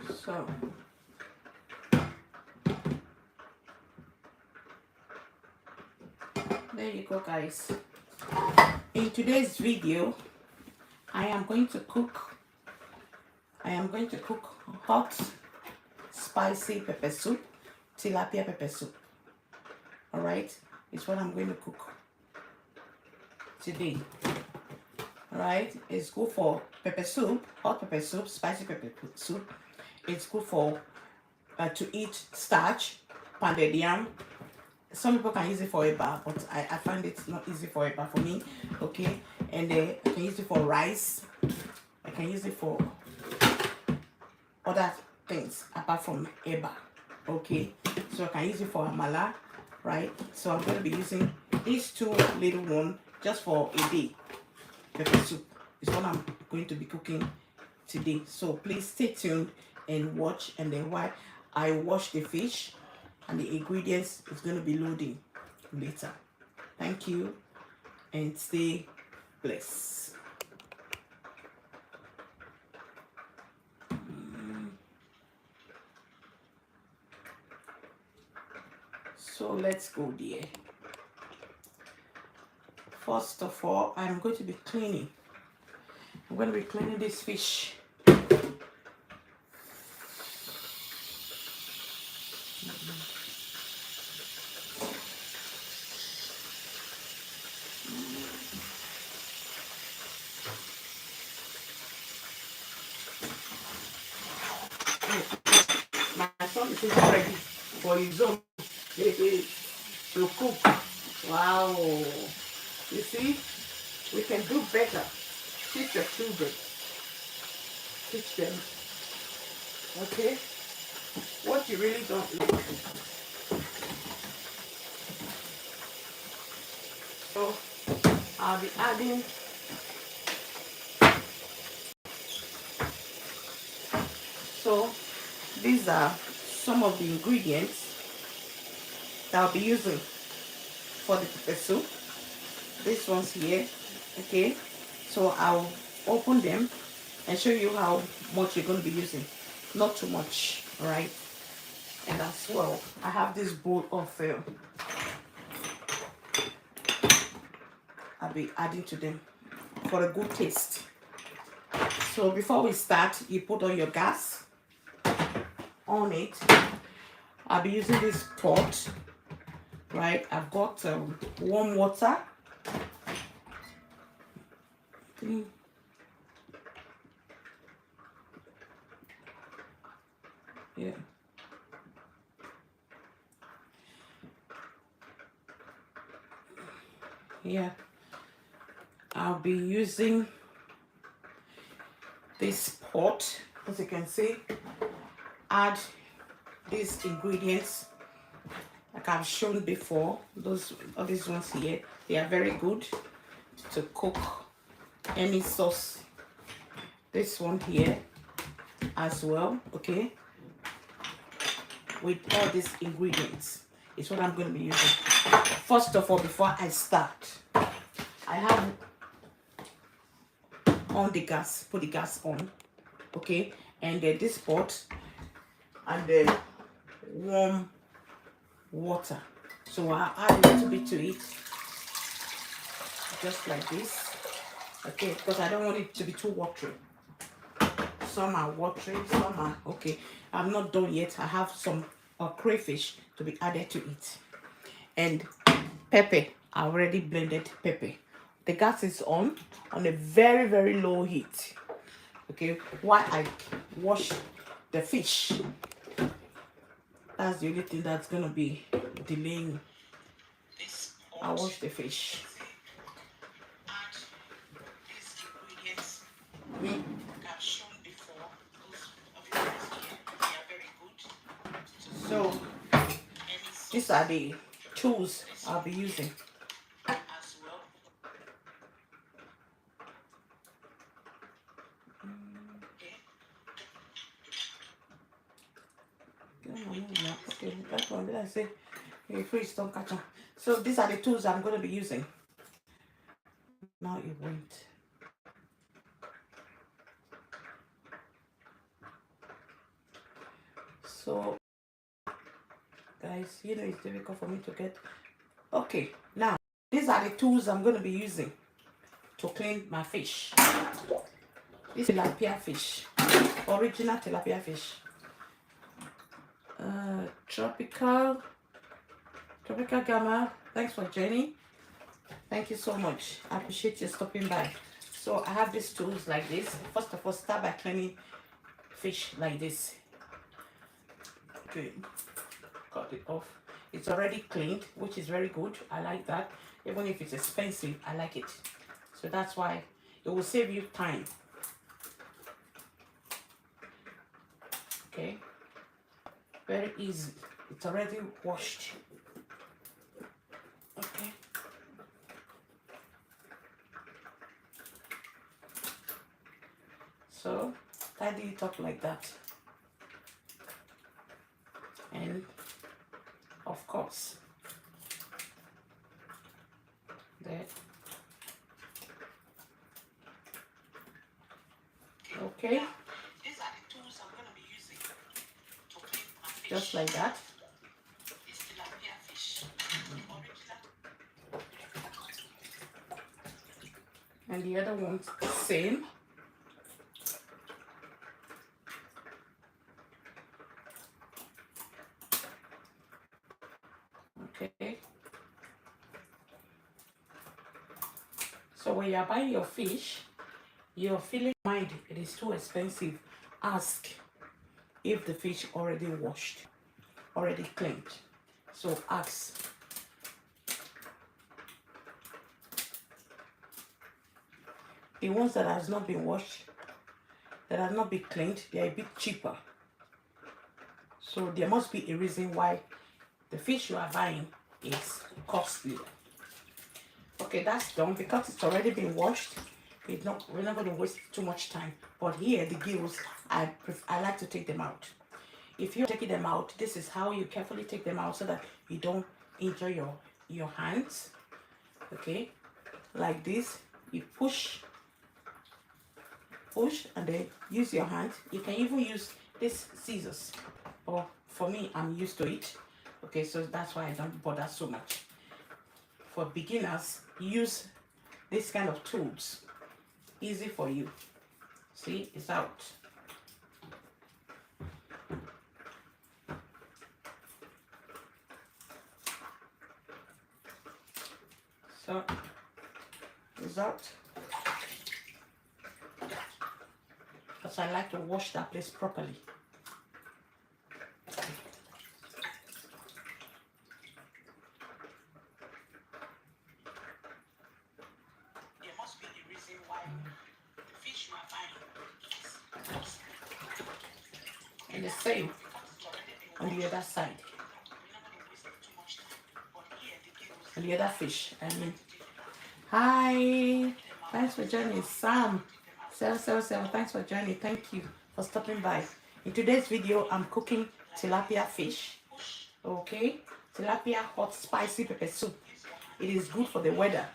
So there you go, guys. In today's video, I am going to cook hot spicy pepper soup, tilapia pepper soup. All right, it's what I'm going to cook today. All right, it's good for pepper soup, hot pepper soup, spicy pepper soup. It's good for to eat starch, pounded yam. Some people can use it for a bar, but I find it's not easy for a bar for me. Okay, and I can use it for rice. I can use it for other things apart from a bar. Okay, so I can use it for amala, right? So I'm going to be using these two little ones just for a day. Pepper soup is what I'm going to be cooking today. So please stay tuned and watch, and then while I wash the fish and the ingredients is going to be loading later. Thank you and stay blessed. So let's go there. First of all, I'm going to be cleaning. I'm going to be cleaning this fish. My son is ready for his own to cook. Wow. You see, we can do better. Teach your children. Teach them. Okay? What you really don't know. So, I'll be adding these are some of the ingredients that I'll be using for the pepper soup. This one's here. Okay? So I'll open them and show you how much you're going to be using. Not too much, alright? And as well, I have this bowl of I'll be adding to them for a good taste. So before we start, you put on your gas on it. I'll be using this pot, right? I've got warm water. Yeah. Yeah. I'll be using this pot, as you can see. Add these ingredients like I've shown before. All these ones here, they are very good to cook any sauce. This one here as well, okay, with all these ingredients is what I'm going to be using. First of all, before I start, I have on the gas, put the gas on, okay, and then this pot and the warm water. So I'll add a little bit to it, just like this, okay, because I don't want it to be too watery. Some are watery, some are okay. I'm not done yet. I have some crayfish to be added to it, and pepper. I already blended pepper. The gas is on a very, very low heat, okay, while I wash the fish. That's the only thing that's gonna be delaying. I wash the fish. Add these ingredients I've shown before. Those they are very good. So these are the tools I'll be using as well. Okay, that's one. Did I say freeze don't catch on? So these are the tools I'm going to be using. Now it went. So guys, you know, it's difficult for me to get. Okay, now these are the tools I'm going to be using to clean my fish. This tilapia fish, original tilapia fish, tropical gamma. Thanks for joining. Thank you so much. I appreciate you stopping by. So I have these tools like this. First of all, start by cleaning fish like this. Okay, cut it off. It's already cleaned, which is very good. I like that. Even if it's expensive, I like it. So that's why it will save you time. Okay, very easy. It's already washed. Okay. So tidy it up like that. And of course, there. Okay. These are the tools I'm going to be using to clean my fish. Just like that. This tilapia fish. And the other one's the same. Okay. So when you're buying your fish, you're feeling mind it is too expensive, ask if the fish already washed, already cleaned. So ask. The ones that has not been washed, that have not been cleaned, they are a bit cheaper. So there must be a reason why the fish you are buying is costly. Okay, that's done because it's already been washed. We're not going to waste too much time. But here, the gills, I like to take them out. If you're taking them out, this is how you carefully take them out so that you don't injure your hands. Okay, like this. You push, and then use your hand. You can even use this scissors. But for me, I'm used to it. Okay, so that's why I don't bother so much. For beginners, use this kind of tools. Easy for you. See, it's out. So it's out. Because I like to wash that place properly. There must be a reason why the fish you are buying is. And the same on the other side. And the other fish. I mean, hi. Thanks for joining, Sam. Thanks for joining. Thank you for stopping by. In today's video, I'm cooking tilapia fish. Okay, tilapia hot spicy pepper soup. It is good for the weather.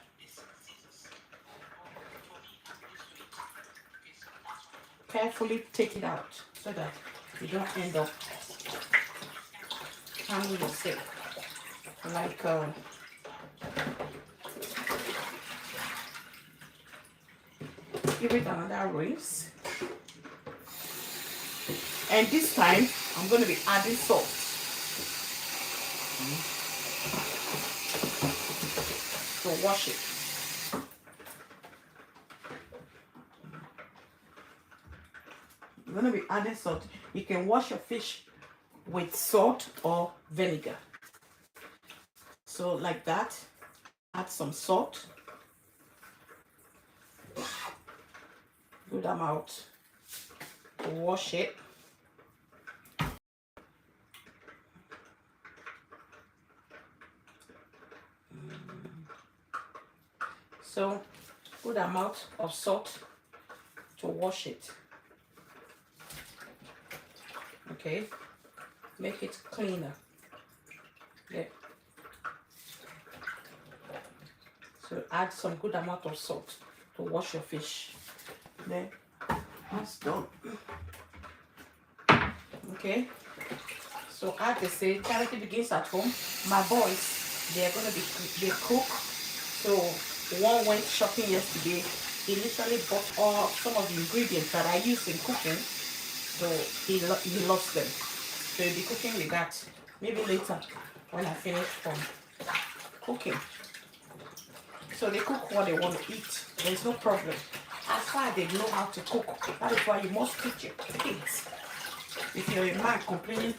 Carefully take it out so that you don't end up harming yourself. Like give it another rinse. And this time I'm going to be adding salt. So wash it. I'm going to be adding salt. You can wash your fish with salt or vinegar. So like that, add some salt. Good amount. Wash it. So good amount of salt to wash it. Okay, make it cleaner. Yeah. So add some good amount of salt to wash your fish. Then that's done. Okay, So as they say, charity begins at home. My boys, they cook. So one went shopping yesterday. He literally bought all some of the ingredients that I use in cooking. So he loves them. So he'll be cooking with that. Maybe later when I finish from cooking. So they cook what they want to eat. There's no problem. As far as they know how to cook, that is why you must teach your kids. If you're a man complaining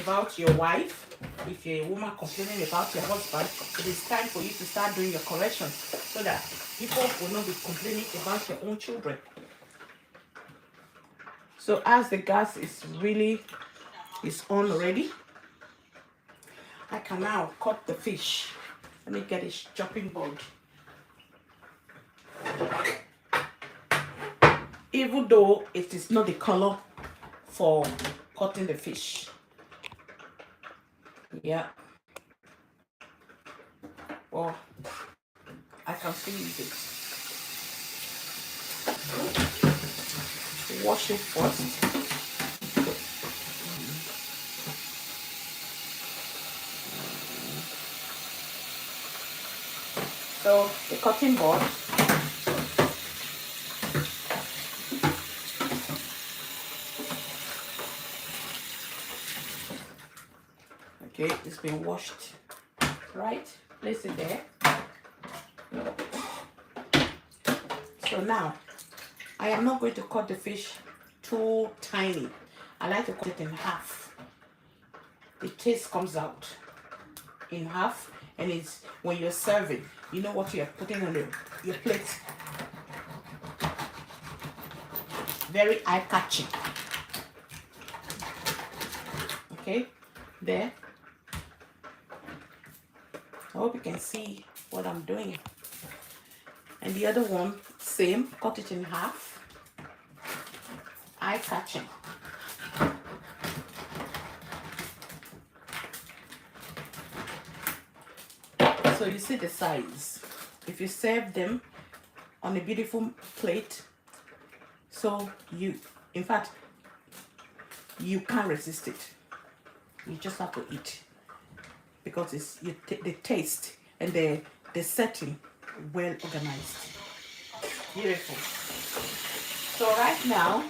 about your wife, if you're a woman complaining about your husband, it is time for you to start doing your corrections so that people will not be complaining about your own children. So as the gas is on already, I can now cut the fish. Let me get a chopping board. Even though it is not the color for cutting the fish. Yeah. Well, I can still use it. Wash it first. So the cutting board. Okay, it's been washed, right? Place it there. So now, I am not going to cut the fish too tiny. I like to cut it in half. The taste comes out in half, and it's when you're serving, you know what you're putting on your plate. Very eye-catching. Okay, there. I hope you can see what I'm doing. And the other one, same, cut it in half. Eye-catching. So you see the size. If you serve them on a beautiful plate, so in fact, you can't resist it. You just have to eat. Because it's the taste and the setting well organized. Beautiful. So right now,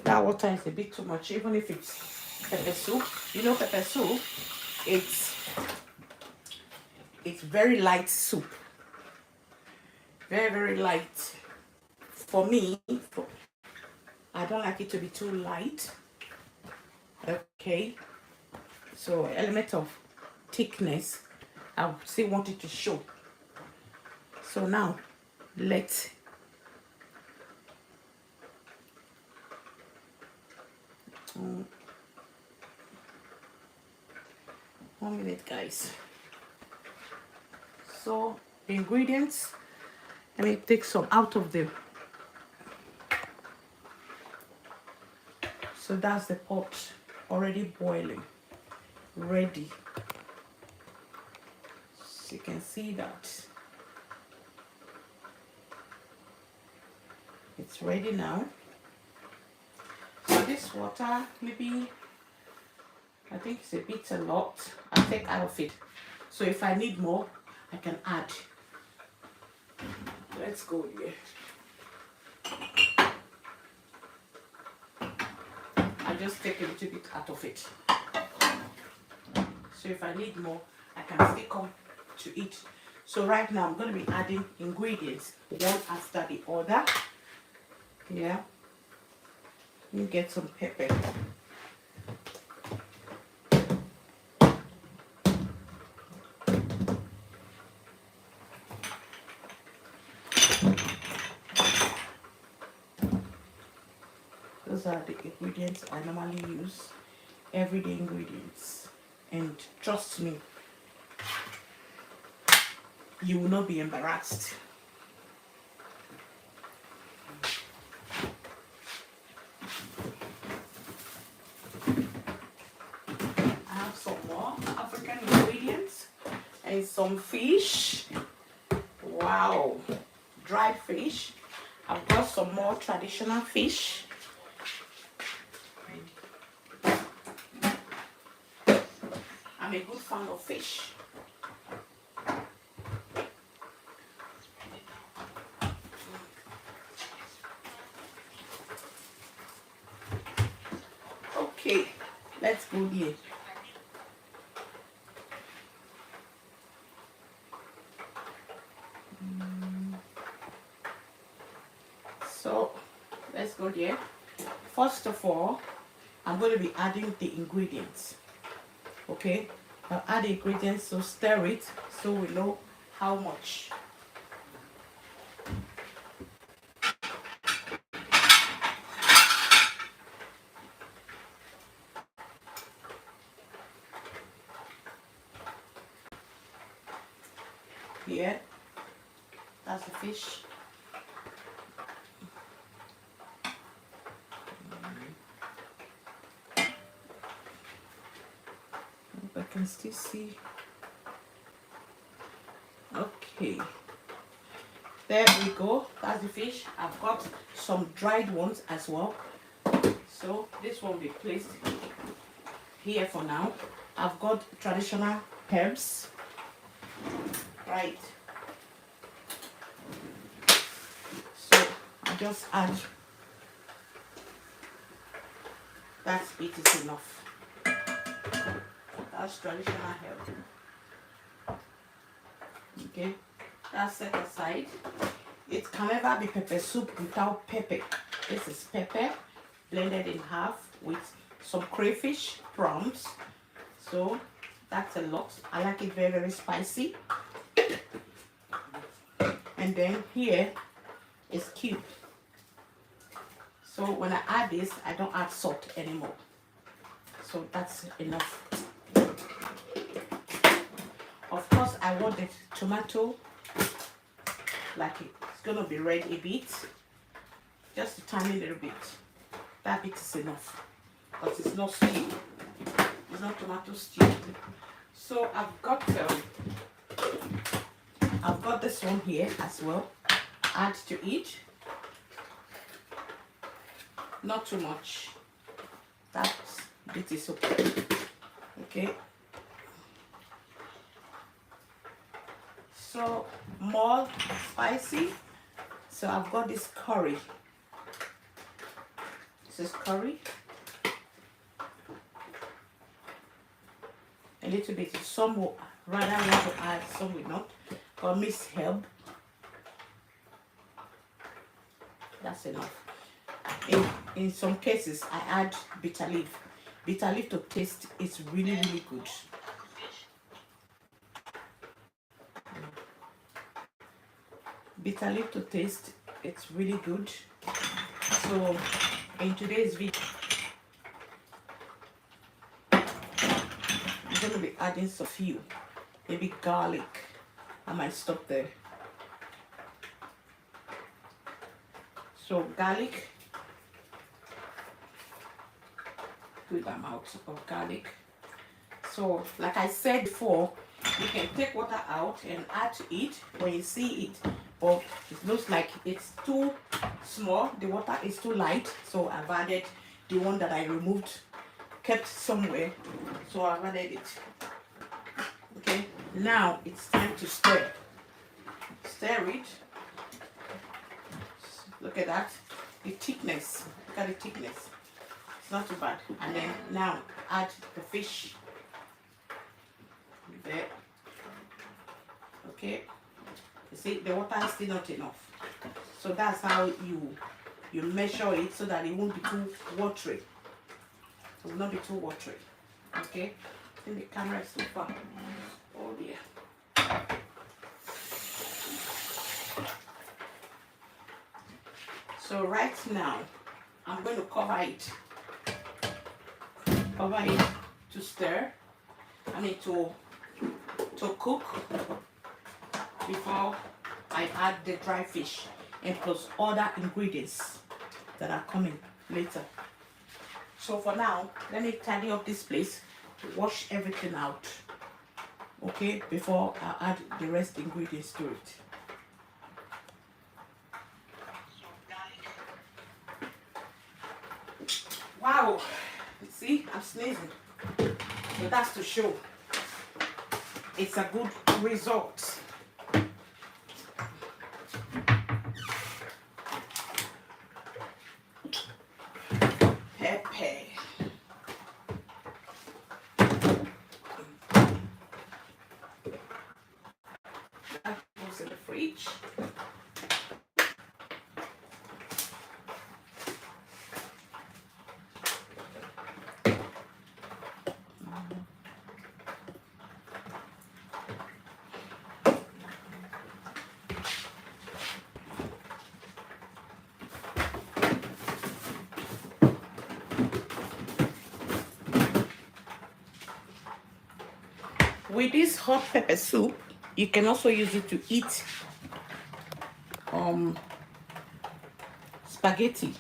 that water is a bit too much, even if it's pepper soup. You know, pepper soup, it's very light soup. Very, very light. For me, I don't like it to be too light. Okay. So element of thickness, I still want it to show. So now, let's one minute, guys. So the ingredients, let me take some out of them. So that's the pot already boiling, ready. So you can see that it's ready now. So this water, maybe, I think it's a lot. I'll take out of it. So if I need more, I can add. Let's go here. I just take a little bit out of it. So if I need more, I can still come to it. So right now I'm going to be adding ingredients one after the other. Yeah. Let me get some pepper. Those are the ingredients I normally use, everyday ingredients, and trust me, you will not be embarrassed. I have some more African ingredients and some fish. Wow, dried fish. I've got some more traditional fish. I'm a good fan of fish. Okay, let's go here. So let's go there. First of all, I'm going to be adding the ingredients. Okay, I'll add the ingredients, so stir it so we know how much. Here, that's the fish. I can still see. Okay, there we go. That's the fish. I've got some dried ones as well, so this one will be placed here for now. I've got traditional herbs, right? So I just add. That's it is enough. That's traditional herb. Okay, that's set aside. It can never be pepper soup without pepper. This is pepper blended in half with some crayfish, prawns. So that's a lot. I like it very, very spicy. And then here is cube. So when I add this, I don't add salt anymore. So that's enough. Of course, I want the tomato like it's gonna be red a bit, just a tiny little bit. That bit is enough, but it's not stew. It's not tomato stew. So I've got this one here as well. Add to it. Not too much. That bit is okay. Okay. So more spicy. So I've got this curry. This is curry. A little bit. Some will rather want to add, some will not. Or mixed herb. That's enough. In some cases, I add bitter leaf. Bitter leaf to taste is really, really good. Bitter leaf to taste, it's really good. So in today's video, I'm going to be adding some few, maybe garlic. I might stop there. So garlic, good amount of garlic. So like I said before, you can take water out and add to it when you see it, but it looks like it's too small, the water is too light, so I've added the one that I removed, kept somewhere, so I've added it. Okay, now it's time to stir it. Look at that, the thickness, look at the thickness, it's not too bad. And then now add the fish there. Okay, you see the water is still not enough, so that's how you measure it so that it won't be too watery. It will not be too watery. Okay, I think the camera is too far. Oh dear. So right now I'm going to cover it to stir, I mean to cook before I add the dry fish and plus other ingredients that are coming later. So for now, let me tidy up this place to wash everything out, okay, before I add the rest ingredients to it. Wow. See, I'm sneezing. But that's to show it's a good result. Pepper. That goes in the fridge. With this hot pepper soup, you can also use it to eat spaghetti.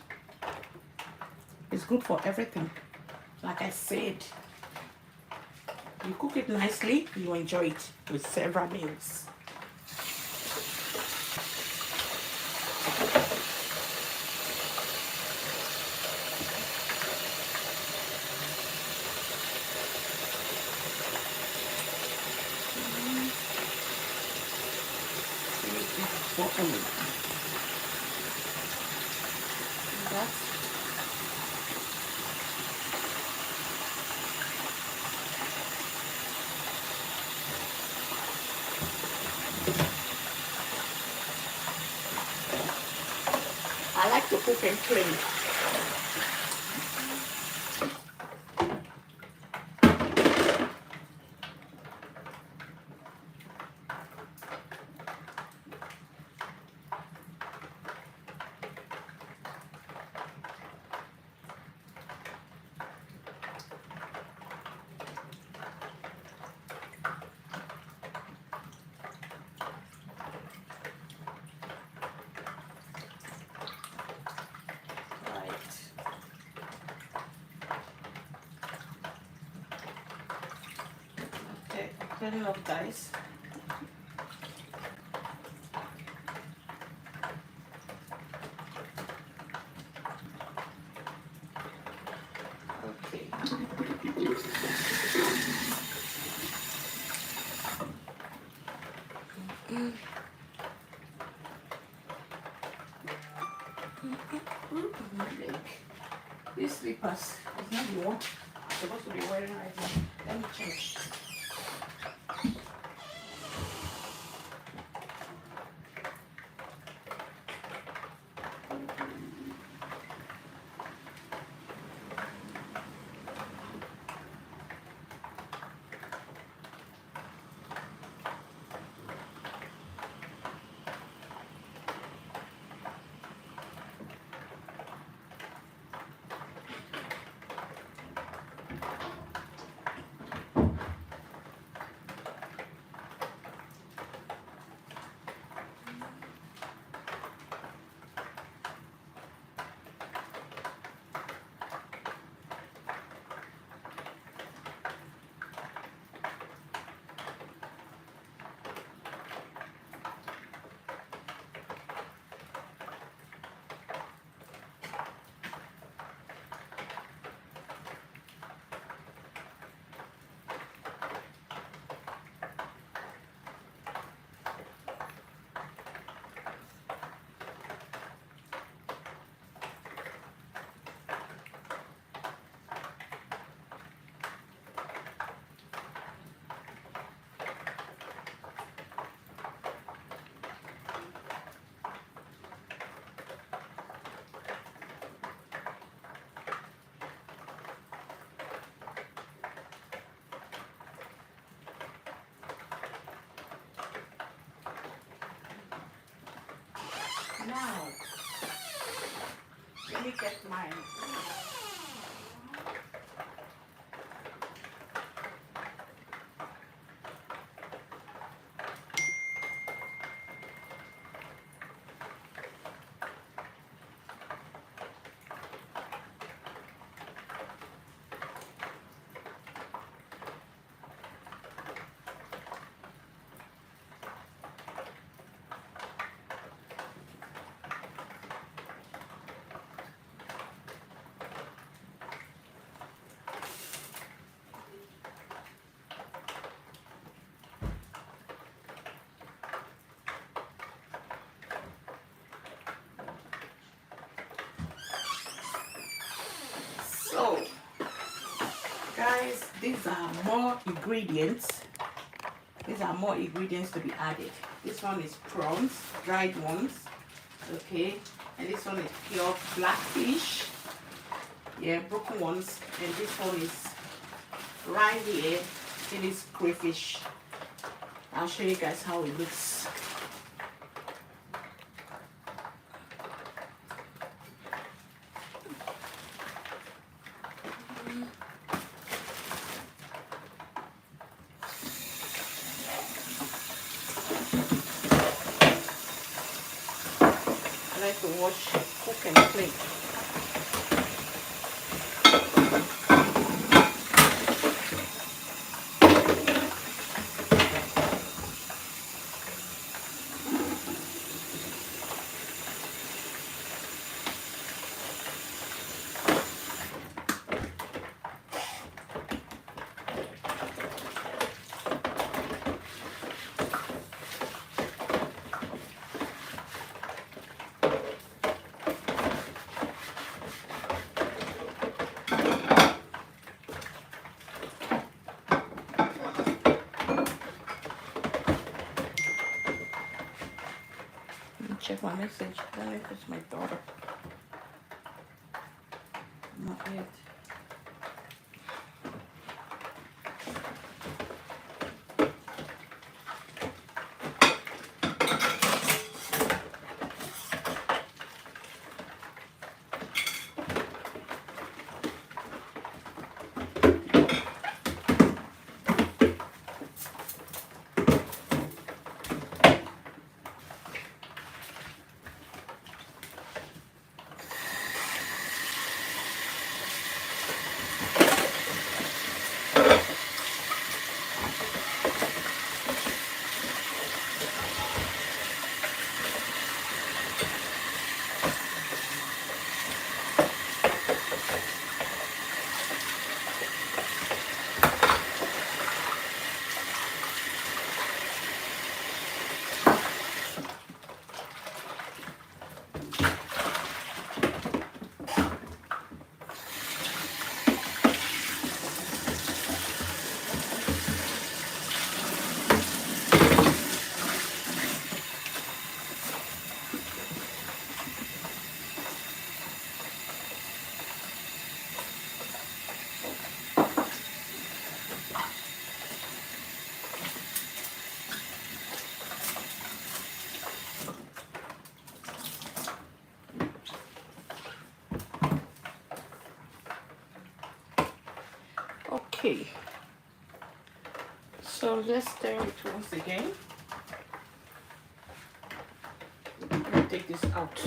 It's good for everything. Like I said, you cook it nicely, you enjoy it with several meals. I like to cook and clean. Okay, plenty of guys. Okay. These slippers is not the one I'm supposed to be wearing right now. Let me change. Now, let me get mine. these are more ingredients. These are more ingredients to be added. This one is prawns, dried ones. Okay, and this one is pure blackfish. Yeah, broken ones. And this one is right here. It is crayfish. I'll show you guys how it looks. I like to wash, cook and clean. Check my message. I don't know if it's my daughter. Not yet. Okay, so let's stir it once again. Let me take this out.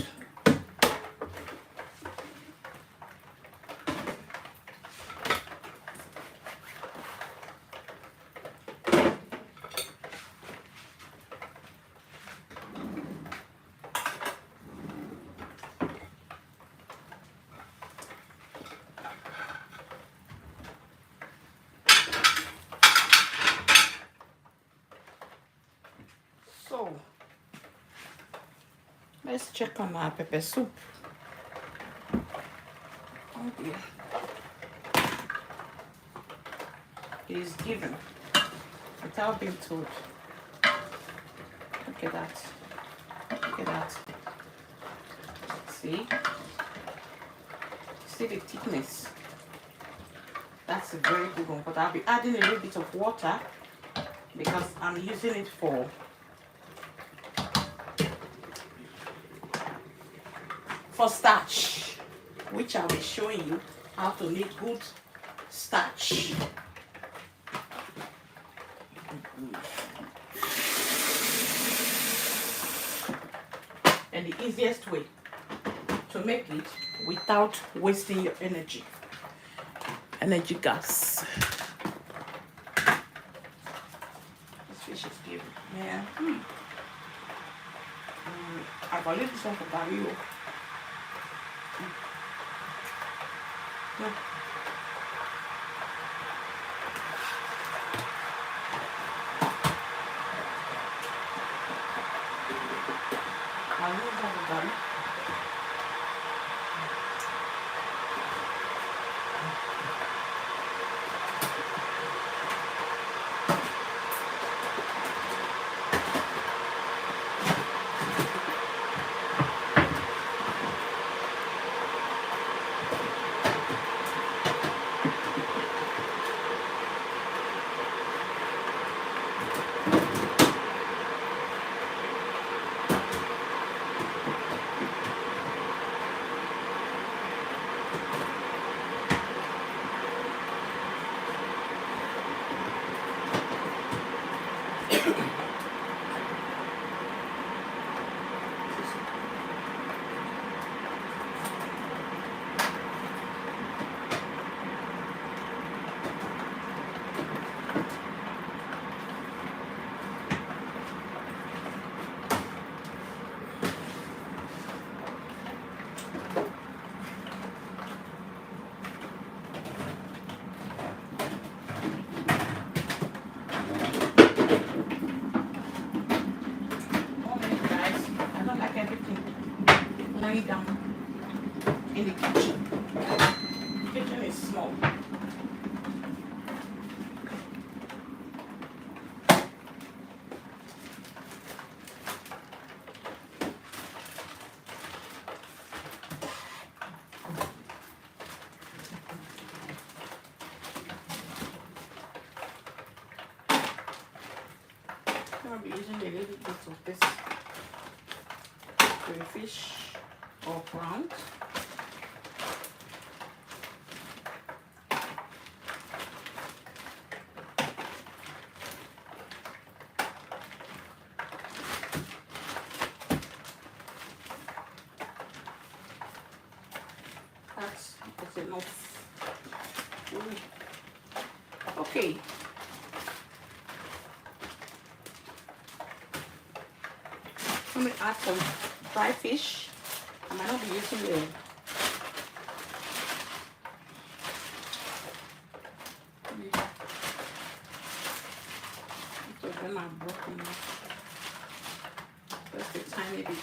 So let's check on our pepper soup. Oh dear. It is given without being told. Look at that. Look at that. See? See the thickness? That's a very good one. But I'll be adding a little bit of water because I'm using it for starch, which I'll be showing you how to make good starch. And the easiest way to make it without wasting your energy gas. This fish is given. Yeah. I got leave this one for Barrio. Yeah. I'll leave that for Barrio. turn it down in the kitchen. The kitchen is small. I'll be using a little bit of this crayfish or prawns. That's enough. Okay. Let me add some dry fish. I might not be using the most of them are broken just a tiny bit.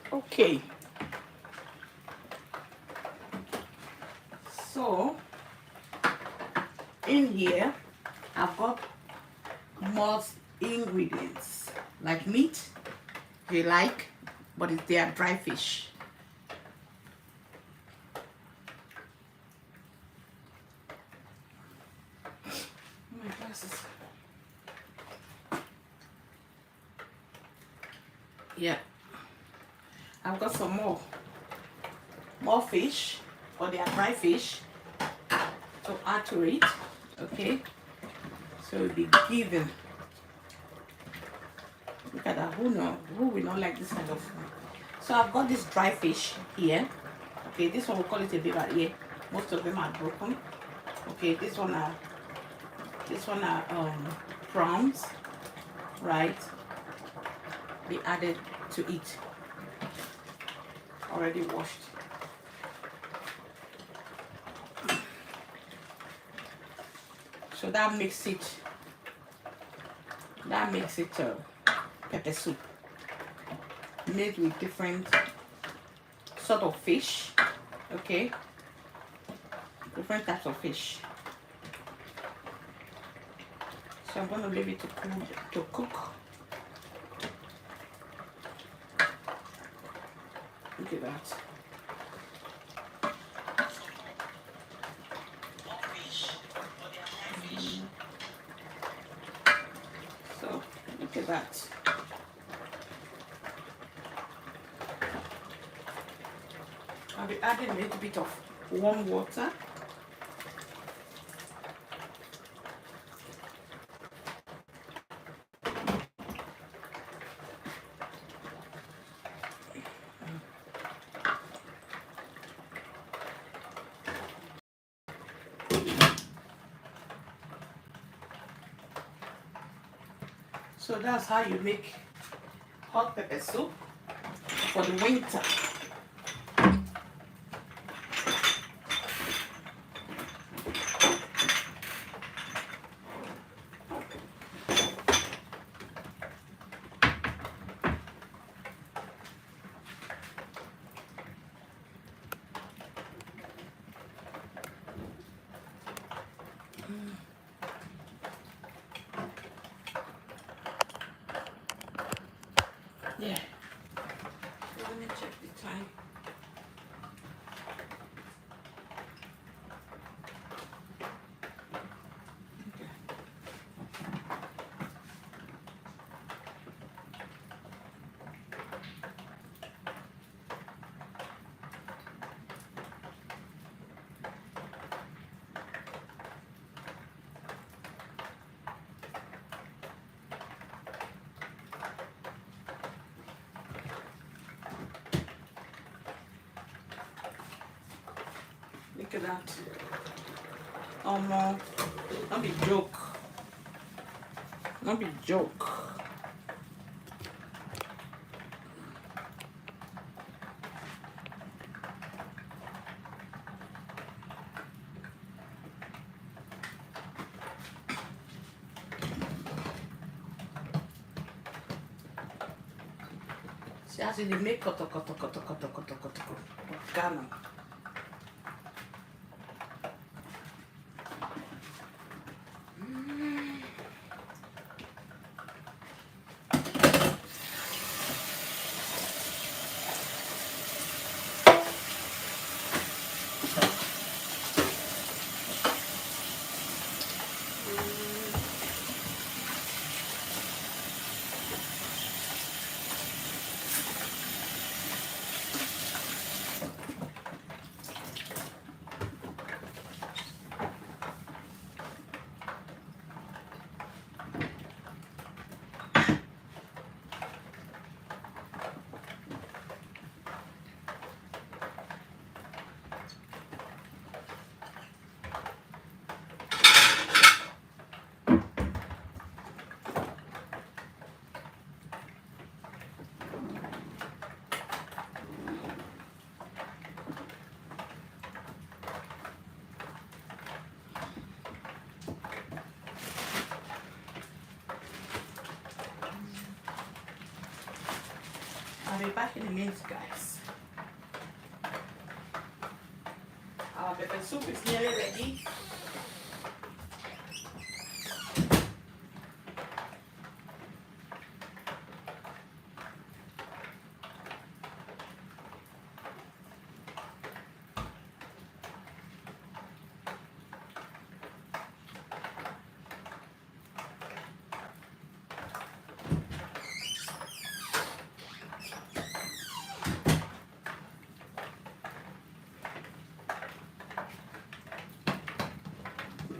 Okay, so in here I've got more ingredients like meat if you like, but they are dry fish. My glasses. Yeah, I've got some more fish, or they are dry fish, to add to it. Okay, so we'll be given. Look at that. Who will not like this kind of food? So I've got this dry fish here. Okay, this one we call it a beaver here. Most of them are broken. Okay, this one are prawns, right? Be added to it. Already washed. So that makes it pepper soup made with different sort of fish. Okay, different types of fish. So I'm going to leave it to cook. Look at that. So look at that. I'll be adding a little bit of warm water. So that's how you make hot pepper soup for the winter. Yeah. So let me check the time. Okay. at that. Not be joke. Not be joke. See as you make koto. Ghana. I'll be back in a minute, guys. Our pepper soup is nearly ready.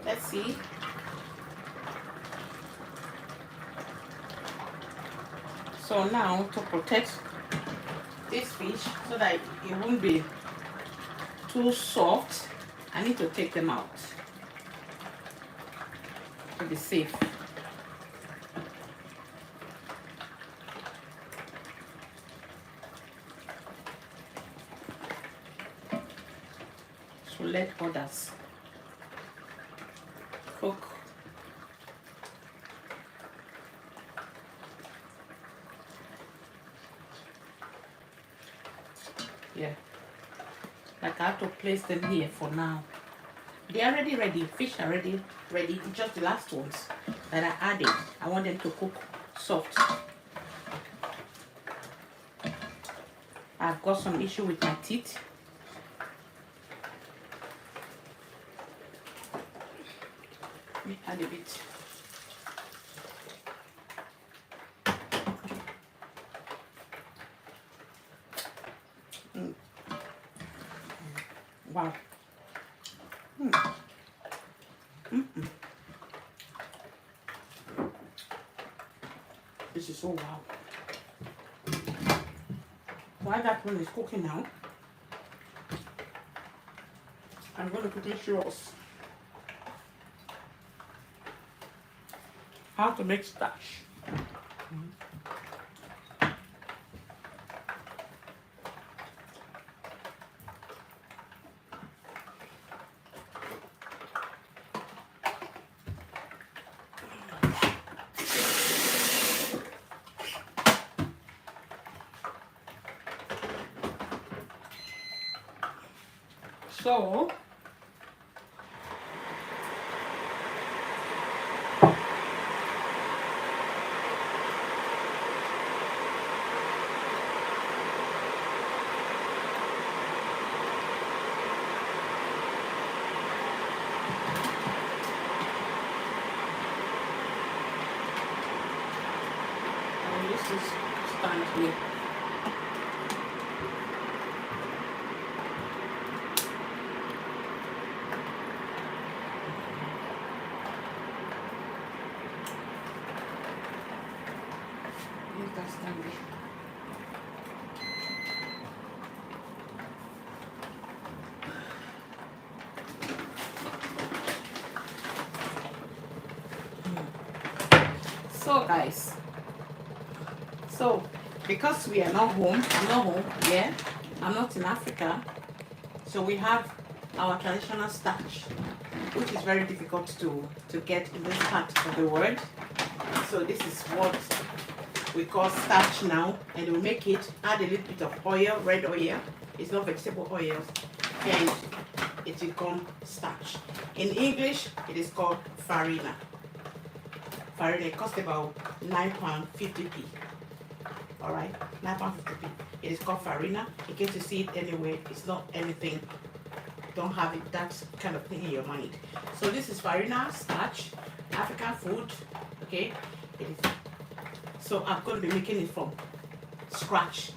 Let's see. So now to protect this fish so that it won't be too soft, I need to take them out to be safe. So let others cook. Yeah, like I have to place them here for now. They are already ready. Fish are already ready. Just the last ones that I added. I want them to cook soft. I've got some issue with my teeth. Let me add a bit. Wow. This is so wow. While that one is cooking now, I'm going to quickly show us how to make starch. So this is stand here. So guys, so because we are not home, I'm not home, yeah, I'm not in Africa, so we have our traditional starch, which is very difficult to get in this part of the world. So this is what we call starch now, and we'll make it, add a little bit of oil, red oil, it's not vegetable oil, and it will become starch. In English, it is called farina. Farina, it costs about £9.50p. Alright, £9.50p. It is called farina. In case you see it anywhere, it's not anything. Don't have it, that kind of thing in your mind. So this is farina, starch, African food. Okay, it is. So I'm going to be making it from scratch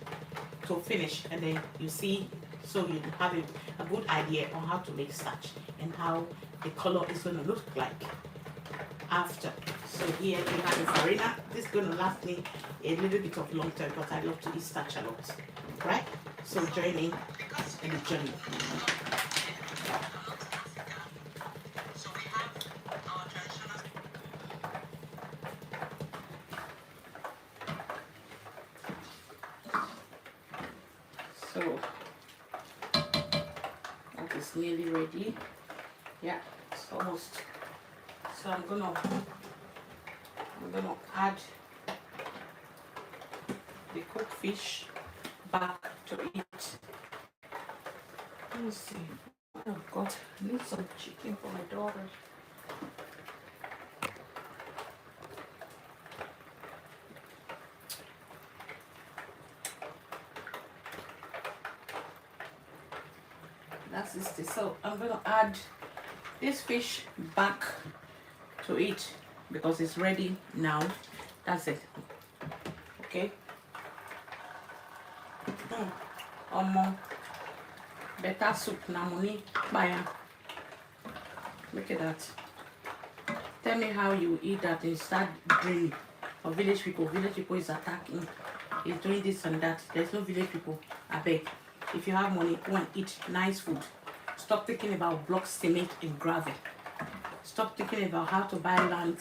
to finish, and then you see, so you have a good idea on how to make starch and how the color is going to look like after. So here we have the farina. This is going to last me a little bit of long time because I love to eat starch a lot, right? So join me in the journey. So that is nearly ready. Yeah, it's almost. So I'm gonna add the cooked fish back to it. Let me see. Oh God, I need some chicken for my daughter. That's it. So I'm gonna add this fish back to it because it's ready now. That's it. Okay. Better soup now, money buy. Look at that. Tell me how you eat that and start dreaming of village people. Village people is attacking, is doing this and that. There's no village people. I beg. If you have money, go and eat nice food. Stop thinking about block cement and gravel. Stop thinking about how to buy land,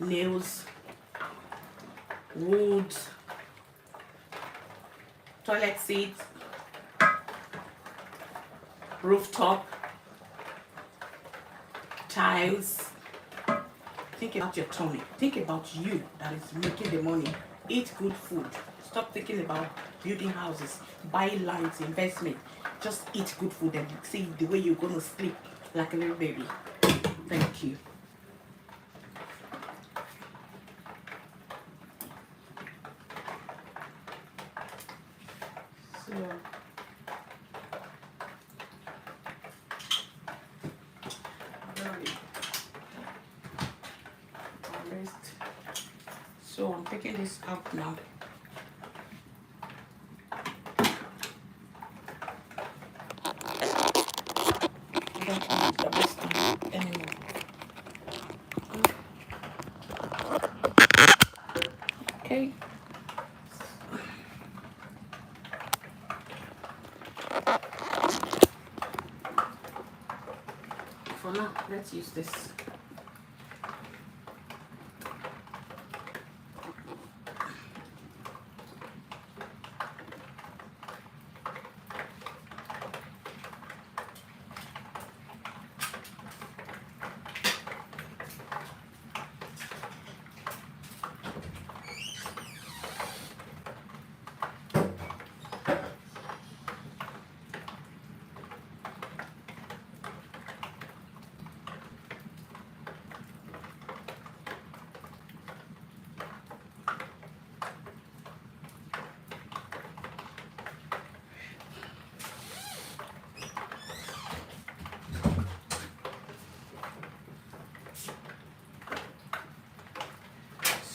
nails, wood, toilet seats, rooftop, tiles. Think about your tummy. Think about you that is making the money. Eat good food. Stop thinking about building houses, buying lands, investment. Just eat good food and see the way you're going to sleep like a little baby. Thank you. So, so I'm taking this out now. I don't need the rest anymore. Okay. For now, let's use this.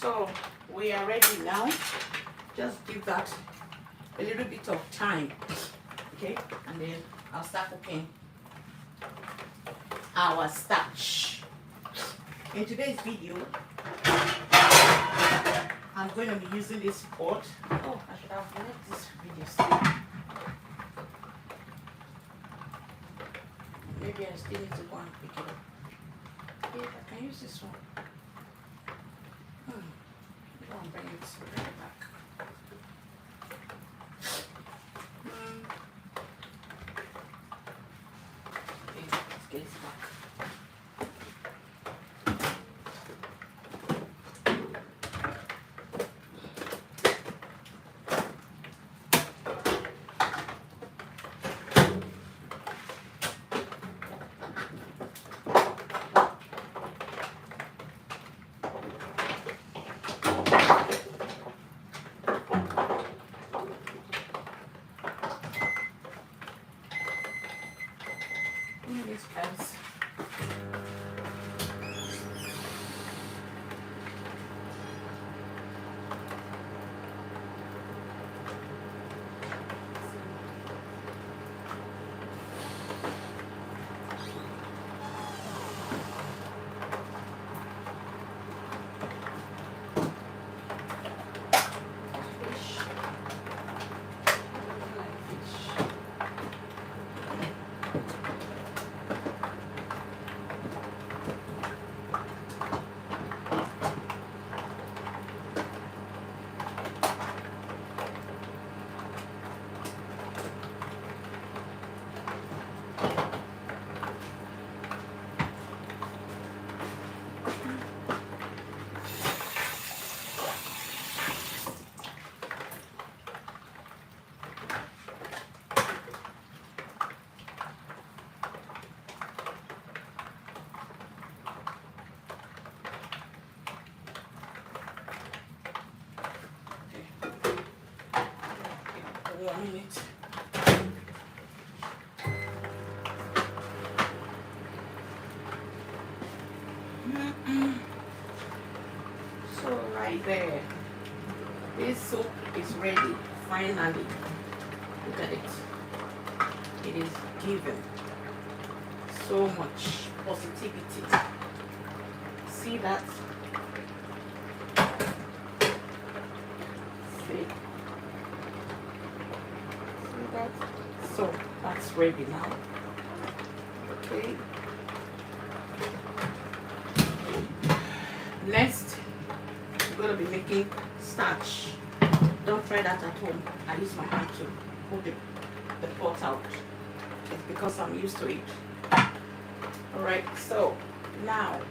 So we are ready now. Just give that a little bit of time, okay? And then I'll start cooking our starch. In today's video, I'm going to be using this pot. Oh, I should have left this video still. Maybe I still need to go and pick it up. Yeah, I can use this one. minutes. We'll be right back. Okay, let's get it back. These guys. Minute. So right there, this soup is ready. Finally, look at it. It is given so much positivity. See that? See? That. So that's ready now. Okay. Next, we're gonna be making starch. Don't try that at home. I use my hand to hold the pot out. It's because I'm used to it. Alright, so now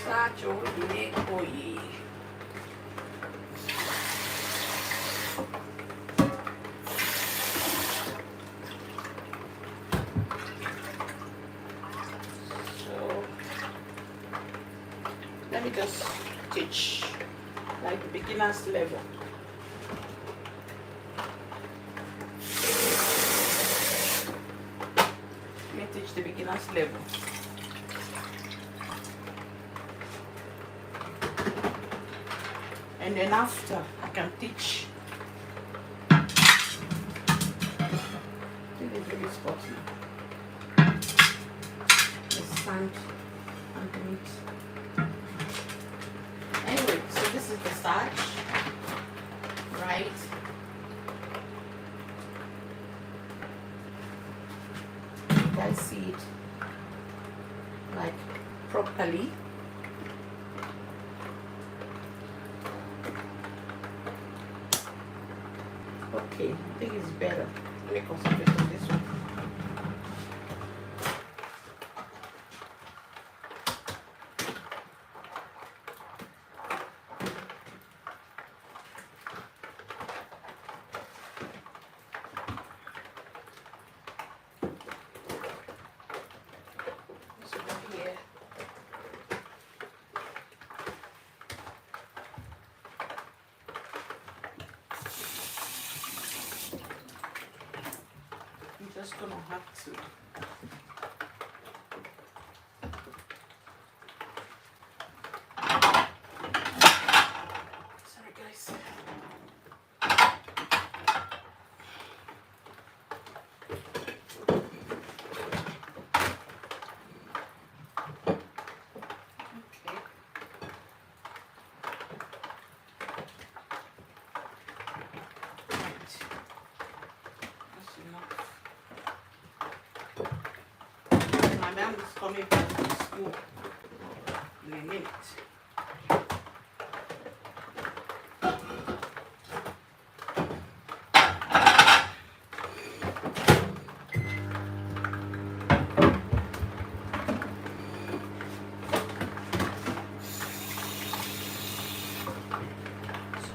starch oye. So let me just teach like the beginner's level. Let me teach the beginner's level. And then after, I can teach. It is really spotty. There's sand underneath. Anyway, so this is the starch, right? You guys see it like properly. Okay, I think it's better. Let me concentrate on this one. This one here. I'm just gonna have to sorry guys. Okay. Right. That's enough. He's coming back from school in a minute.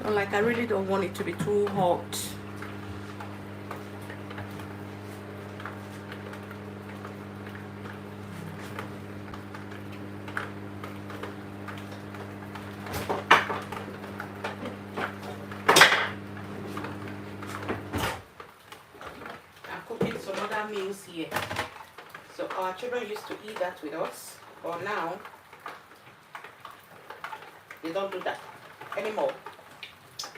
So like I really don't want it to be too hot. Meals here, so our children used to eat that with us, but now they don't do that anymore.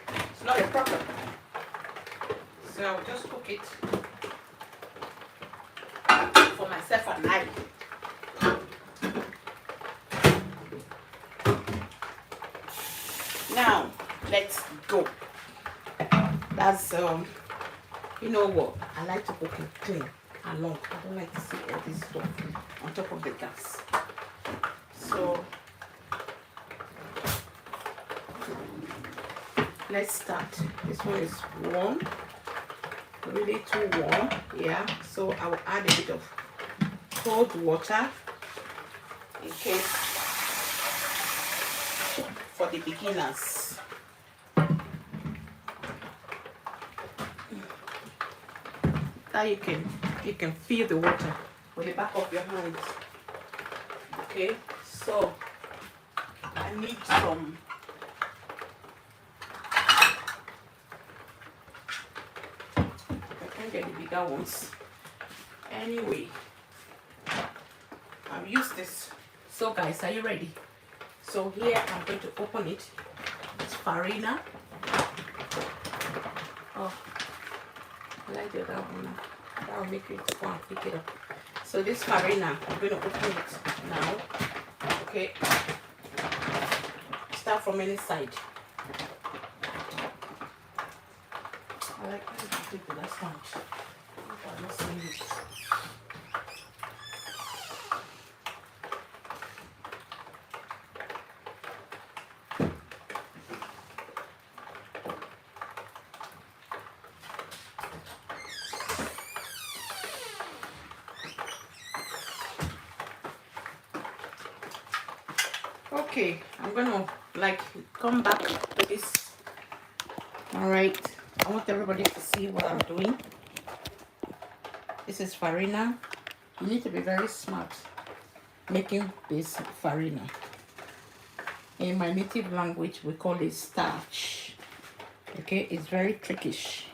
It's not a problem, so I'll just cook it for myself and I. Now let's go. That's you know what, I like to cook it clean and long. I don't like to see all this stuff on top of the gas. So let's start. This one is warm, really too warm. Yeah, so I will add a bit of cold water in case for the beginners. Now you can feel the water with the back of your hands. Okay, so I need some I can get the bigger ones. Anyway, I've used this. So guys, are you ready? So here I'm going to open it. It's farina. Oh, I like the other one now. That will make it go and pick it up. So this farina, I'm going to open it now. Okay. Start from any side. I like how to take the last one. I'm not seeing it. Okay, I'm gonna like come back to this. All right, I want everybody to see what I'm doing. This is farina. You need to be very smart making this farina. In my native language, we call it starch. Okay, it's very trickish.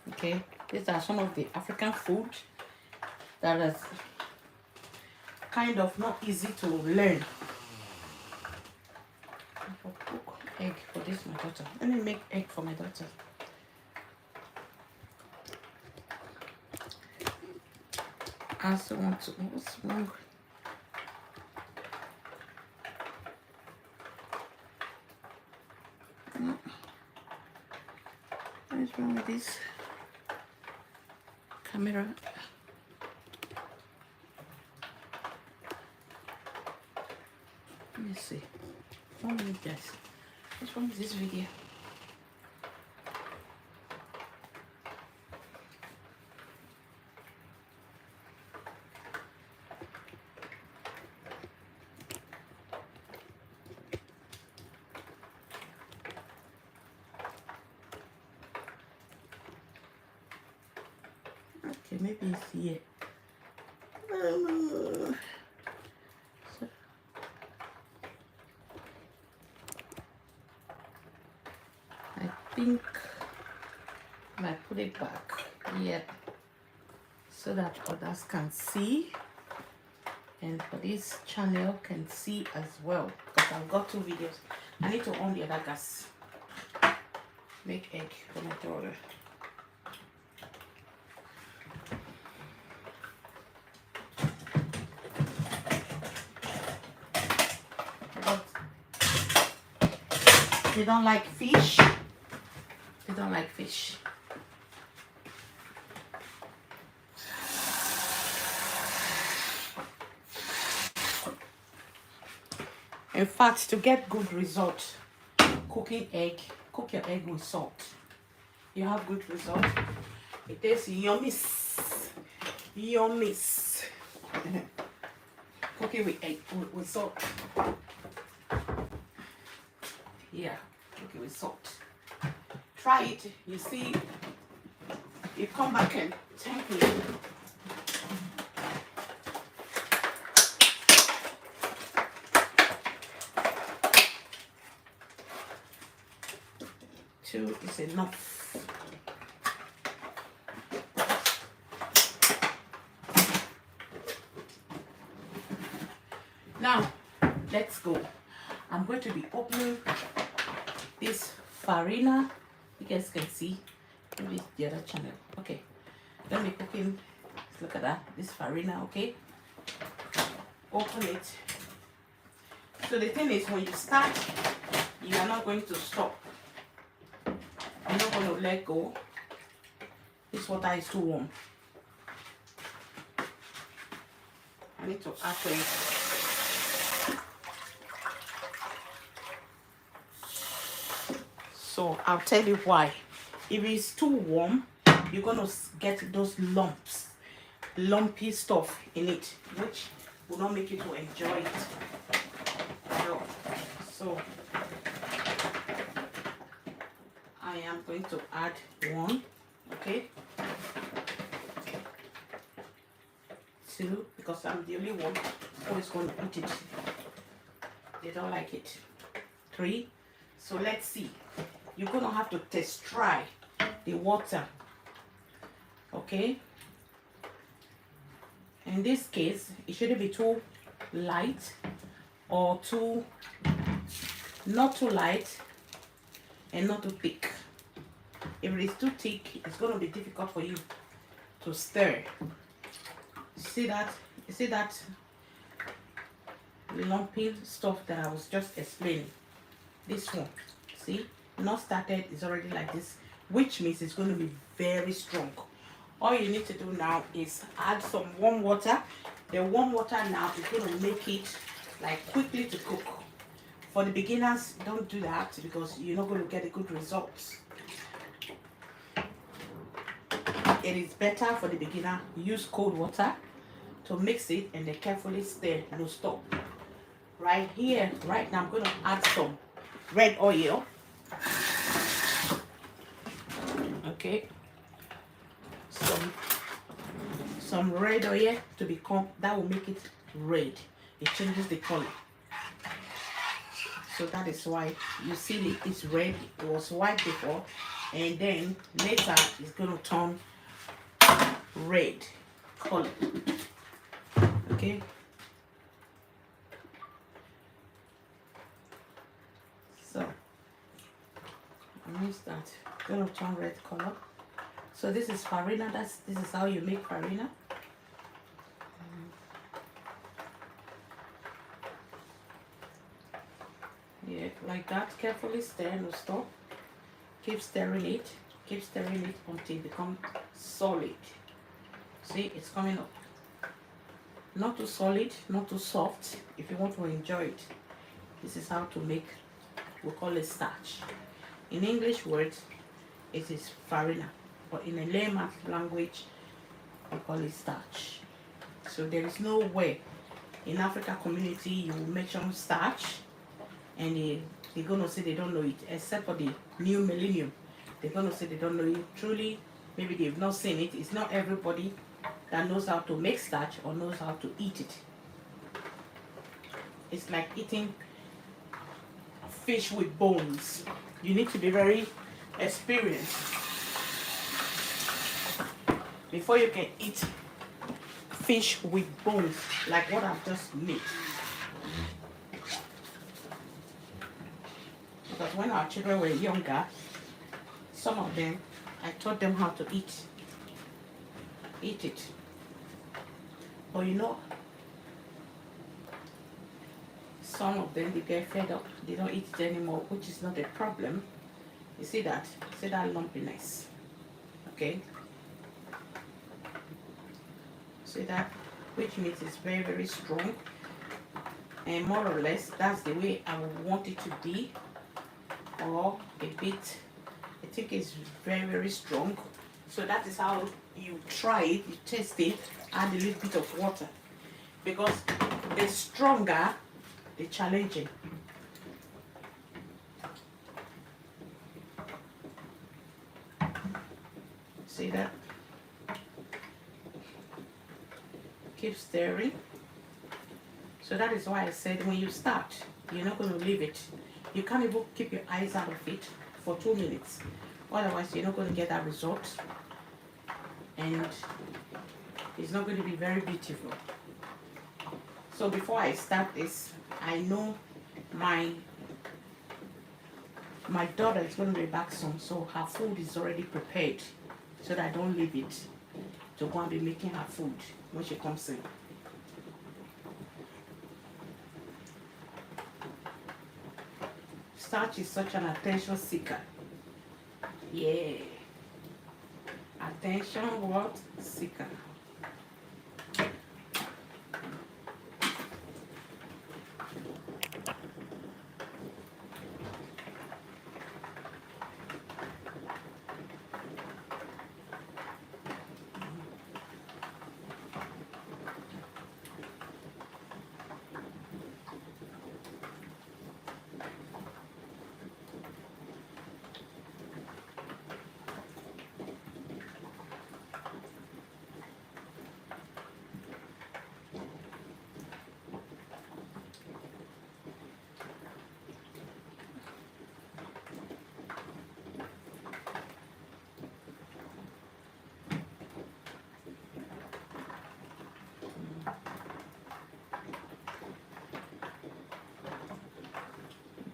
Okay, these are some of the African food that is kind of not easy to learn. I'll cook egg for this, my daughter. Let me make egg for my daughter. I also want to, what's wrong? What is wrong with this camera? Let me see. 1 minute, guys. What's wrong with this video? Okay, maybe it's here. I think I put it back here so that others can see, and for this channel can see as well, because I've got 2 videos. I need to on the other gas. Make egg for my daughter. They don't like fish. They don't like fish. In fact, to get good result, cook your egg with salt. You have good result. It tastes yummy. Cook it with egg with salt. Yeah, cook it with salt. Try it. You see, you come back and thank me. Two is enough. Now, let's go. I'm going to be opening this farina. You guys can see. Maybe the other channel. Okay. Let me cooking. Look at that. This farina, okay? Open it. So the thing is, when you start, you are not going to stop. I'm not going to let go. This water is too warm. I need to add to it. So I'll tell you why. If it's too warm, you're going to get those lumps, lumpy stuff in it, which will not make you to enjoy it. So I am going to add one, okay, two, because I'm the only one who is going to eat it. They don't like it. Three. So let's see. You're going to have to test try the water, okay? In this case, it shouldn't be too light or too, not too light and not too thick. If it is too thick, it's going to be difficult for you to stir. See that? You see that lumpy stuff that I was just explaining? This one, see? Not started, it's already like this, which means it's going to be very strong. All you need to do now is add some warm water. The warm water now is going to make it like quickly to cook. For the beginners, don't do that because you're not going to get a good results. It is better for the beginner, use cold water to mix it and then carefully stir, no stop. Right here, right now, I'm going to add some red oil. Okay, some red oil to become, that will make it red. It changes the color. So that is why you see it's red. It was white before, and then later it's going to turn red color. Okay. So I missed that. Going to turn red color. So this is farina. This is how you make farina. Yeah, like that. Carefully stir, no stop. Keep stirring it. Keep stirring it until it becomes solid. See, it's coming up. Not too solid, not too soft. If you want to enjoy it, this is how to make. We call it starch. In English words, it is farina, but in a layman language, we call it starch. So there is no way in Africa community you will mention starch and they're gonna say they don't know it, except for the new millennium. They're gonna say they don't know it. Truly, maybe they've not seen it. It's not everybody that knows how to make starch or knows how to eat it. It's like eating fish with bones. You need to be very experienced before you can eat fish with bones like what I've just made. Because when our children were younger, some of them, I taught them how to eat it. But you know, some of them, they get fed up. They don't eat it anymore, which is not a problem. You see that? See that lumpiness? Okay? See that? Which means it's very, very strong. and more or less that's the way I would want it to be, or a bit. I think it's very strong. So that is how you try it, you taste it, add a little bit of water, because the stronger the challenging. See that? Keep stirring. So that is why I said when you start, you're not going to leave it. You can't even keep your eyes out of it for 2 minutes. Otherwise, you're not going to get that result. And it's not going to be very beautiful. So before I start this, I know my daughter is going to be back soon. So her food is already prepared, so that I don't leave it to go and be making her food when she comes in. Starch is such an attention seeker. Yeah. Attention what? Seeker.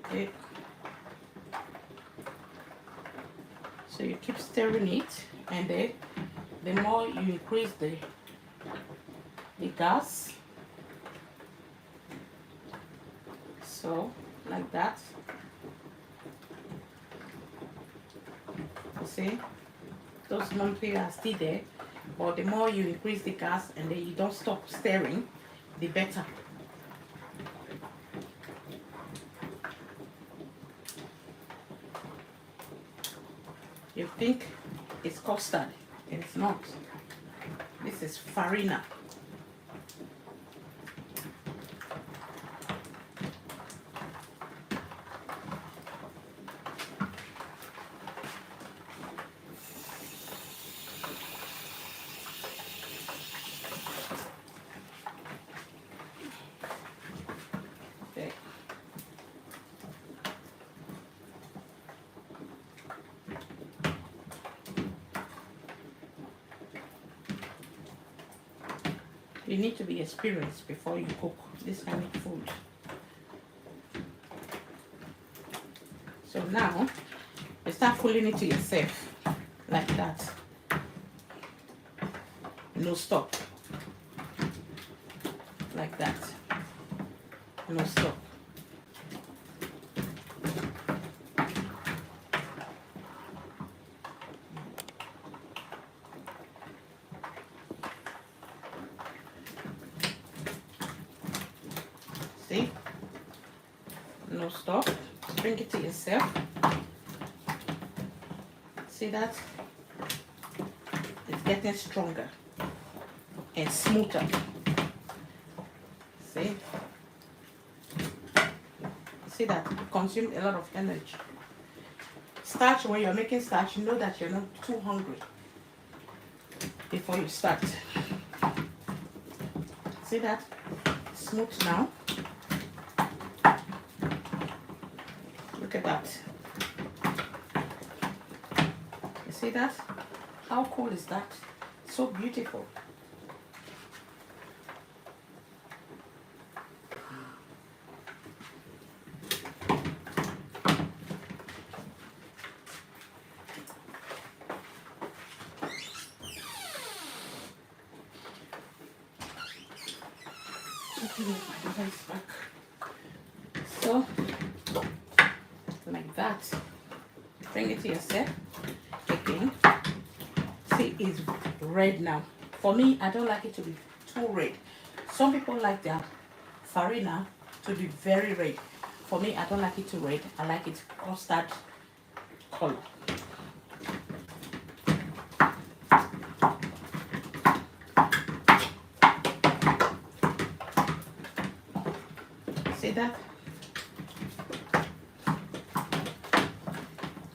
Okay. So you keep stirring it, and then the more you increase the gas, so like that. You see, those lumpy are still there, but the more you increase the gas and then you don't stop stirring, the better. You think it's custard, it's not. This is farina. Okay. You need to be experienced before you cook this kind of food. So now you start fooling it to yourself like that. No stop. Like that. No stop. See? No stop. Bring it to yourself. See that? It's getting stronger and smoother. See? See that? It consumes a lot of energy. Starch, when you're making starch, you know that you're not too hungry before you start. See that? Smooth now. Look at that. You see that? How cool is that? So beautiful. So, like that. Bring it to yourself. Again. See, it's red now. For me, I don't like it to be too red. Some people like their farina to be very red. For me, I don't like it too red. I like it custard color. See that?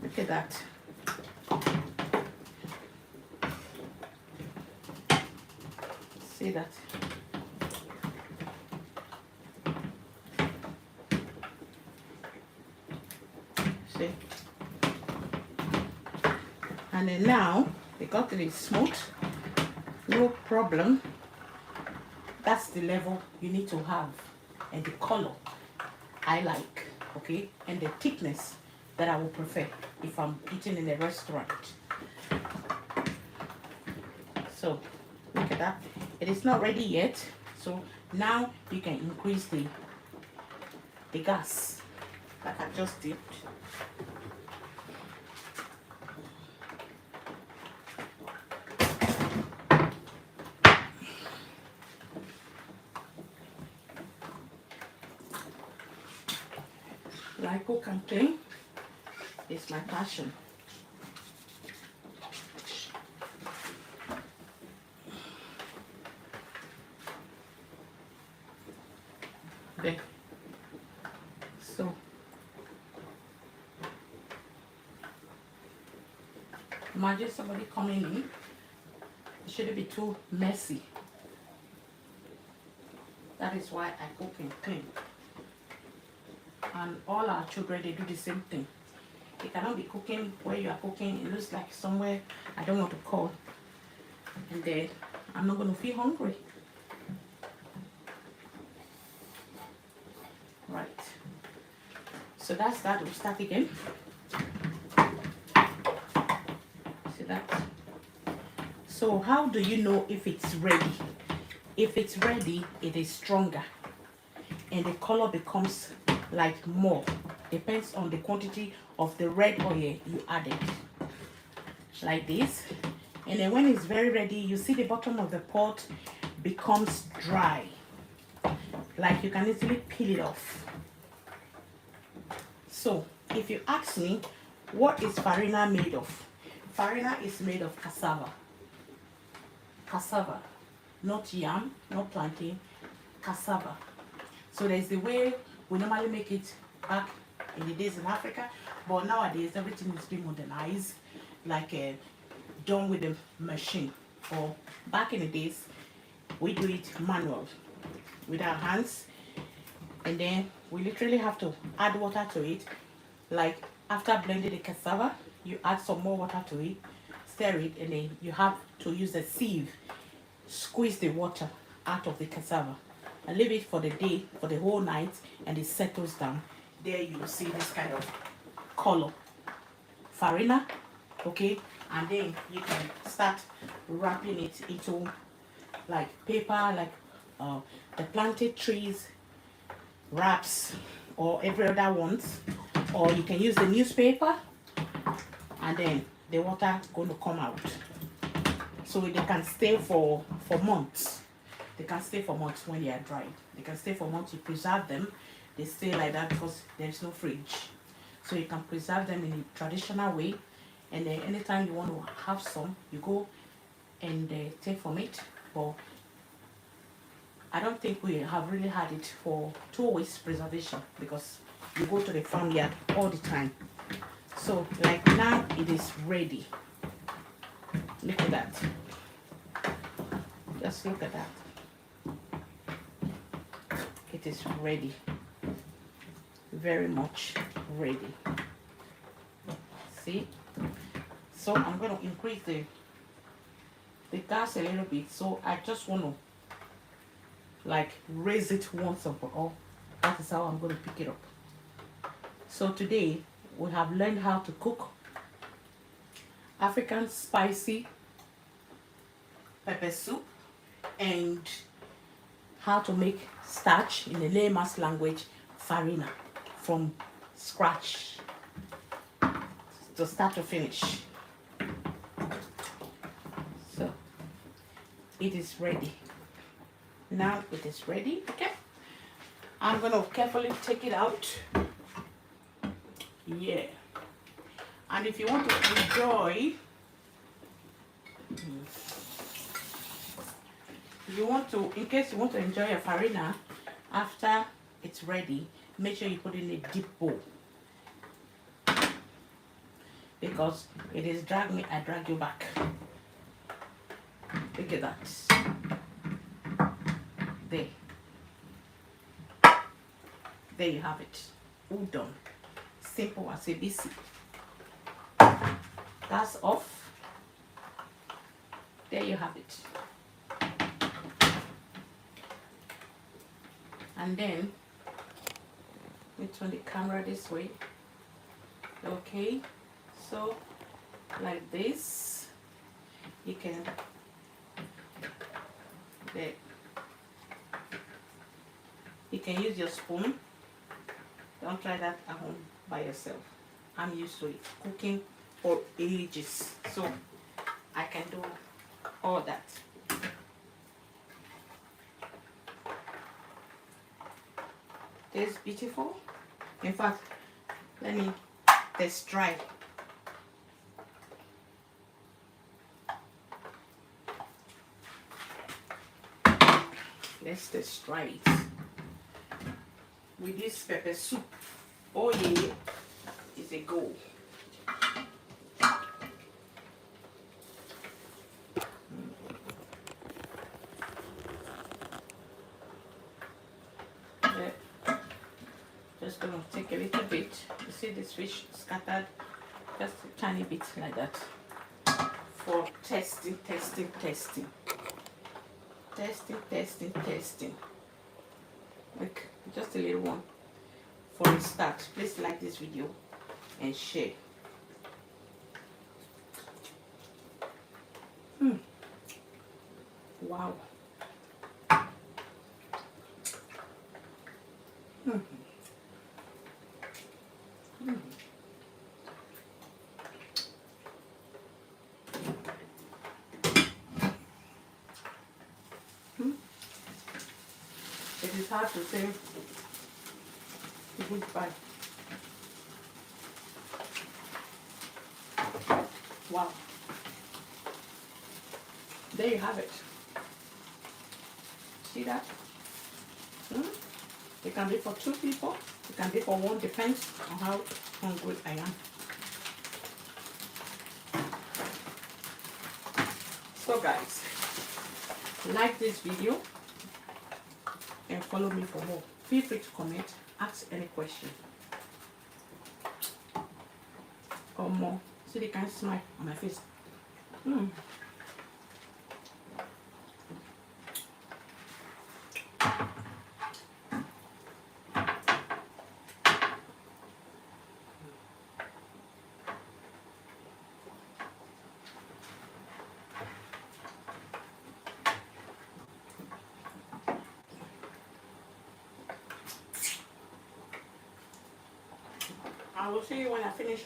Look at that. See that? See? And then now, because it is smooth, no problem. That's the level you need to have. And the color I like, okay? And the thickness that I will prefer if I'm eating in a restaurant. So, look at that. It is not ready yet. So, now you can increase the gas like I just did. Like cook and clean is my passion. There. So imagine somebody coming in. It shouldn't be too messy. That is why I cook and clean. And all our children, they do the same thing. You cannot be cooking where you are cooking. It looks like somewhere I don't want to call. And then I'm not going to feel hungry. Right. So that's that. We'll start again. See that? So how do you know if it's ready? If it's ready, it is stronger. And the color becomes like more. Depends on the quantity of the red oil you added. Like this. And then when it's very ready, you see the bottom of the pot becomes dry. Like you can easily peel it off. So if you ask me, what is farina made of? Farina is made of cassava. Cassava. Not yam, not plantain, cassava. So there's the way we normally make it back in the days in Africa, but nowadays everything is being modernized, like done with the machine. Or back in the days, we do it manual with our hands, and then we literally have to add water to it. Like after blending the cassava, you add some more water to it, stir it, and then you have to use a sieve, squeeze the water out of the cassava, and leave it for the day, for the whole night, and it settles down. There you will see this kind of color, farina, okay? And then you can start wrapping it into like paper, like the planted trees wraps or every other ones, or you can use the newspaper, and then the water going to come out. So they can stay for months. They can stay for months when they are dry. They can stay for months. You preserve them. They stay like that because there's no fridge. So you can preserve them in a traditional way. And then anytime you want to have some, you go and take from it. But I don't think we have really had it for 2 weeks preservation, because you go to the farmyard all the time. So like now it is ready. Look at that. Just look at that. It is ready. Very much ready. See? So I'm going to increase the gas a little bit. So I just want to like raise it once and for all. That is how I'm going to pick it up. So today we have learned how to cook African spicy pepper soup, and how to make starch in the layman's language, farina, from scratch to start to finish. So it is ready. Now it is ready. Okay, I'm gonna carefully take it out. Yeah. And if you want to enjoy, in case you want to enjoy your farina after it's ready, make sure you put it in a deep bowl, because it is drag me, I drag you back. Look at that. There. There you have it. All done. Simple as ABC. That's off. There you have it. And then we turn the camera this way. Okay, so like this, you can, there, you can use your spoon. Don't try that at home by yourself. I'm used to it, cooking for ages, so I can do all that. It's beautiful. In fact, let me test try. Let's test try it with this pepper soup. Oh yeah, it's a go. Just gonna take a little bit. You see this fish scattered, just a tiny bit like that, for testing. Like just a little one for a start. Please like this video and share. Wow. It is hard to say goodbye. Wow. There you have it. See that? It can be for 2 people. It can be for 1. Depends on how hungry I am. So guys, like this video and follow me for more. Feel free to comment, ask any question or more. See the kind of smile on my face. I will see you when I finish.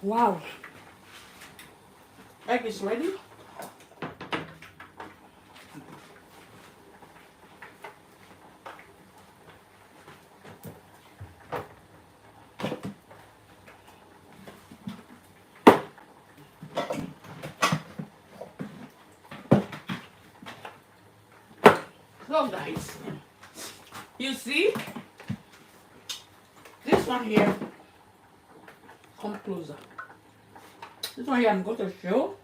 Wow. Egg is ready. So guys, you see this one here, come closer. This one here I'm going to show.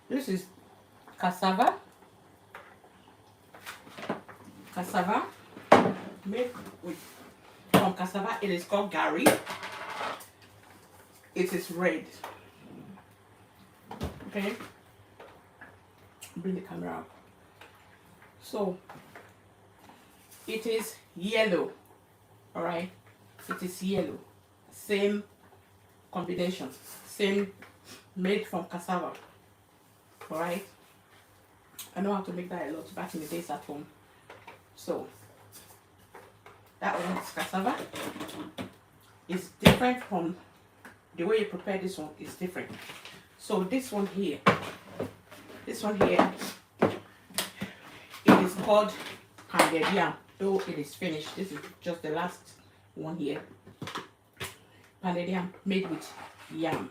This is cassava made with from cassava. It is called gari. It is red. Okay, bring the camera up. So it is yellow. All right, it is yellow. Same combination, same, made from cassava. All right, I know how to make that a lot back in the days at home. So that one is cassava. It's different from the way you prepare this one. Is different. So this one here, it is called pounded yam. Though it is finished, this is just the last one here. Pounded yam made with yam.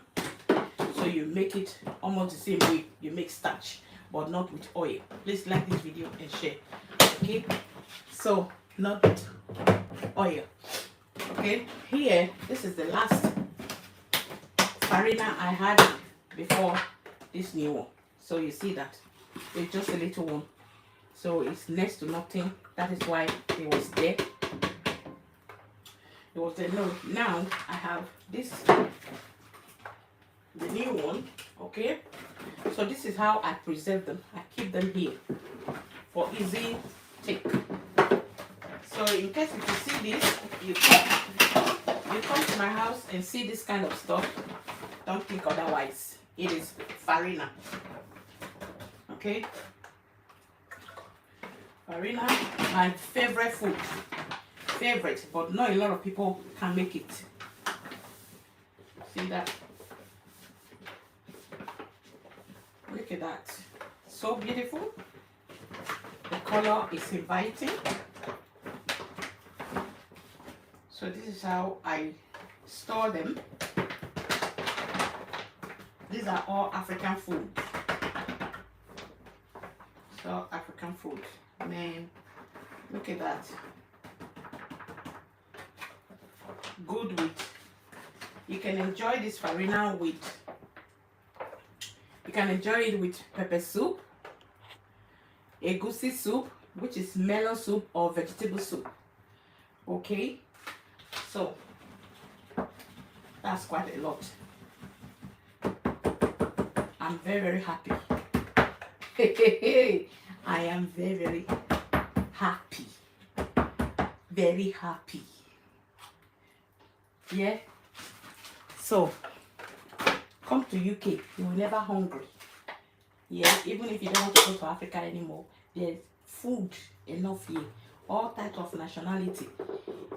So you make it almost the same way you make starch, but not with oil. Please like this video and share. Okay, so not with oil. Okay, here, this is the last farina I had before this new one. So you see that it's just a little one, so it's next to nothing. That is why it was there. It was there. No, now I have this, the new one. Okay, so this is how I preserve them. I keep them here for easy take. So in case if you see this, you come to my house and see this kind of stuff, don't think otherwise. It is farina. Okay, farina, my favorite food. Favorite, but not a lot of people can make it. See that? Look at that. So beautiful. The color is inviting. So this is how I store them. These are all African food. So African food. Man, look at that. Good with. You can enjoy this farina with. You can enjoy it with pepper soup, egusi soup, which is melon soup or vegetable soup. Okay, so that's quite a lot. I'm very, very happy. I am very, very happy. Very happy. Yeah. So come to UK, you will never hungry. Yeah, even if you don't want to go to Africa anymore, there's food enough here. All types of nationality.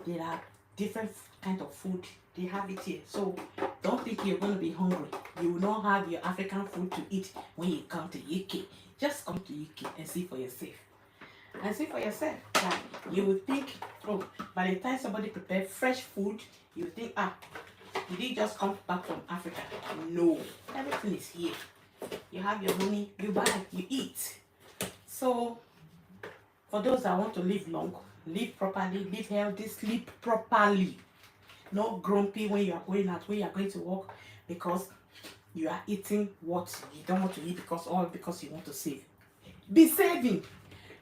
There are different kind of food. They have it here. So don't think you're going to be hungry. You will not have your African food to eat when you come to UK. Just come to UK and see for yourself. And see for yourself that you will think, oh, by the time somebody prepares fresh food, you think, ah, did he just come back from Africa? No, everything is here. You have your money, you buy, you eat. So for those that want to live long, live properly, live healthy, sleep properly. Not grumpy when you are going out, when you are going to work, because you are eating what you don't want to eat, because you want to save. Be saving.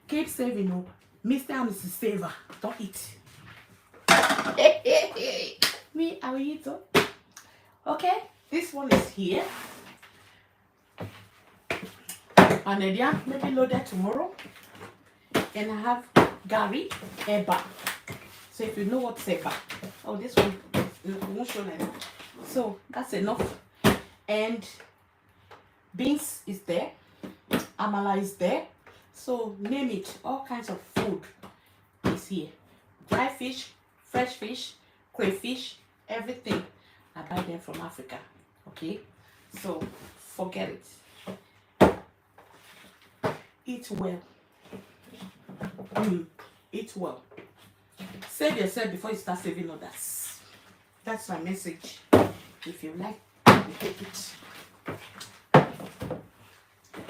Keep saving. No, Mr. and Mrs. Saver. Don't eat. Me, I will eat. Okay, this one is here. And then yeah, maybe loaded tomorrow. And I have Gary Eba. So if you know what's Eba, oh, this one won't show like that. So that's enough. And beans is there, amala is there. So name it, all kinds of food is here. Dry fish, fresh fish, crayfish, everything. I buy them from Africa. Okay, so forget it. Eat well. Eat well. Save yourself before you start saving others. That's my message. If you like, you take it.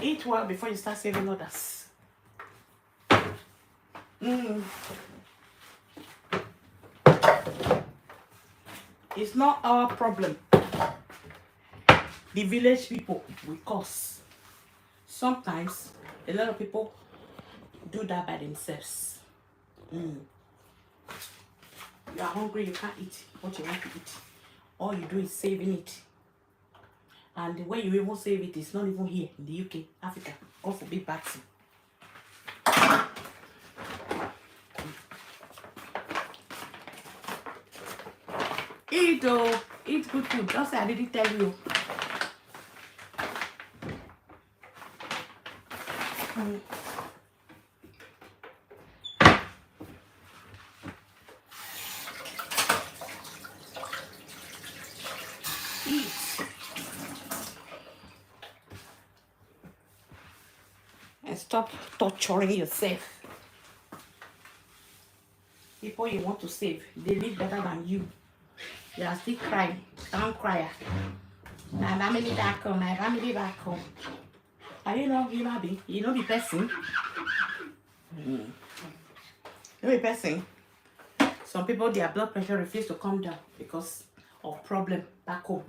Eat well before you start saving others. It's not our problem. The village people will cause. Sometimes a lot of people do that by themselves. You are hungry, you can't eat what you want to eat. All you do is saving it. And the way you even save it is not even here in the UK, Africa. God forbid bad thing. Eat though, eat good food. Just say I didn't tell you. Eat. And stop torturing yourself. People you want to save, they live better than you. You are still crying. Don't cry. My family back home. My family back home. Are you know human being? You know the person. You know the person. Some people, their blood pressure refuses to come down because of problem back home.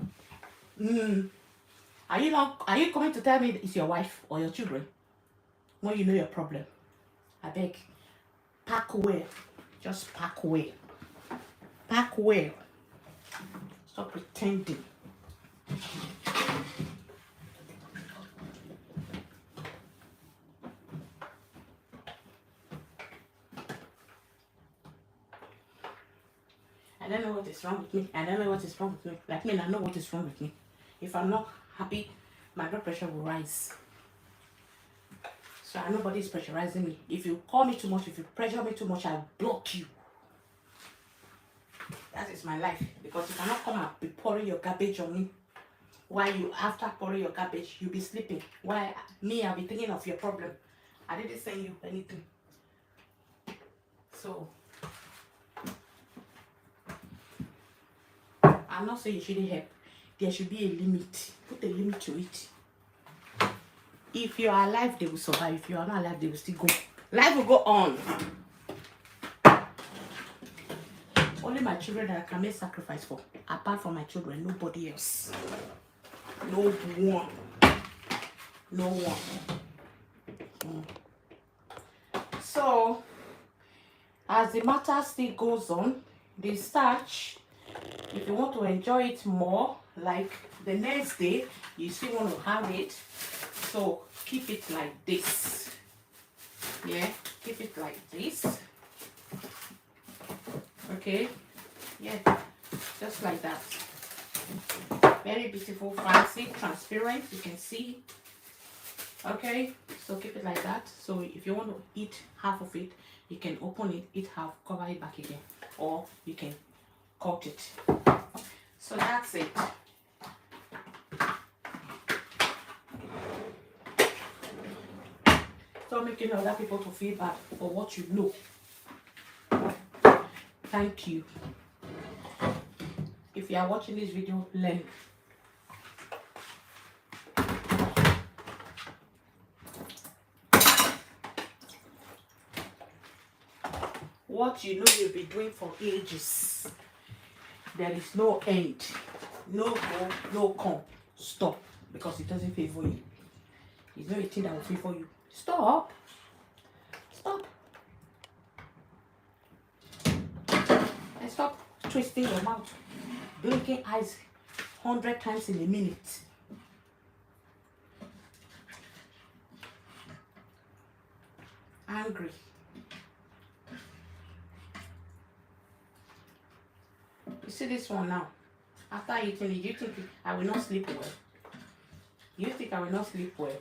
Are you coming to tell me it's your wife or your children when you know your problem? I beg, pack away. Just pack away. Pack away. Stop pretending. I don't know what is wrong with me. I don't know what is wrong with me. Like me, I know what is wrong with me. If I'm not happy, my blood pressure will rise. So nobody is pressurizing me. If you call me too much, if you pressure me too much, I'll block you. That is my life. Because you cannot come and be pouring your garbage on me. While you, after pouring your garbage, you'll be sleeping. Why me, I'll be thinking of your problem. I didn't send you anything. So I'm not saying you shouldn't help. There should be a limit. Put a limit to it. If you are alive, they will survive. If you are not alive, they will still go. Life will go on. Only my children that I can make sacrifice for. Apart from my children, nobody else. No one. No one. So, as the matter still goes on, the starch, if you want to enjoy it more, like the next day, you still want to have it. So keep it like this. Yeah, keep it like this. Okay. Yeah, just like that. Very beautiful, fancy, transparent. You can see. Okay, so keep it like that. So if you want to eat half of it, you can open it, eat half, cover it back again, or you can cut it. So that's it. Stop making other people to feel bad for what you know. Thank you. If you are watching this video, learn. What you know you'll be doing for ages. There is no end. No go, no come. Stop. Because it doesn't favor you. It's not a thing that will favor you. Stop. Stop. And stop twisting your mouth. Blinking eyes 100 times in a minute. Angry. You see this one now? After eating it, you think I will not sleep well? You think I will not sleep well?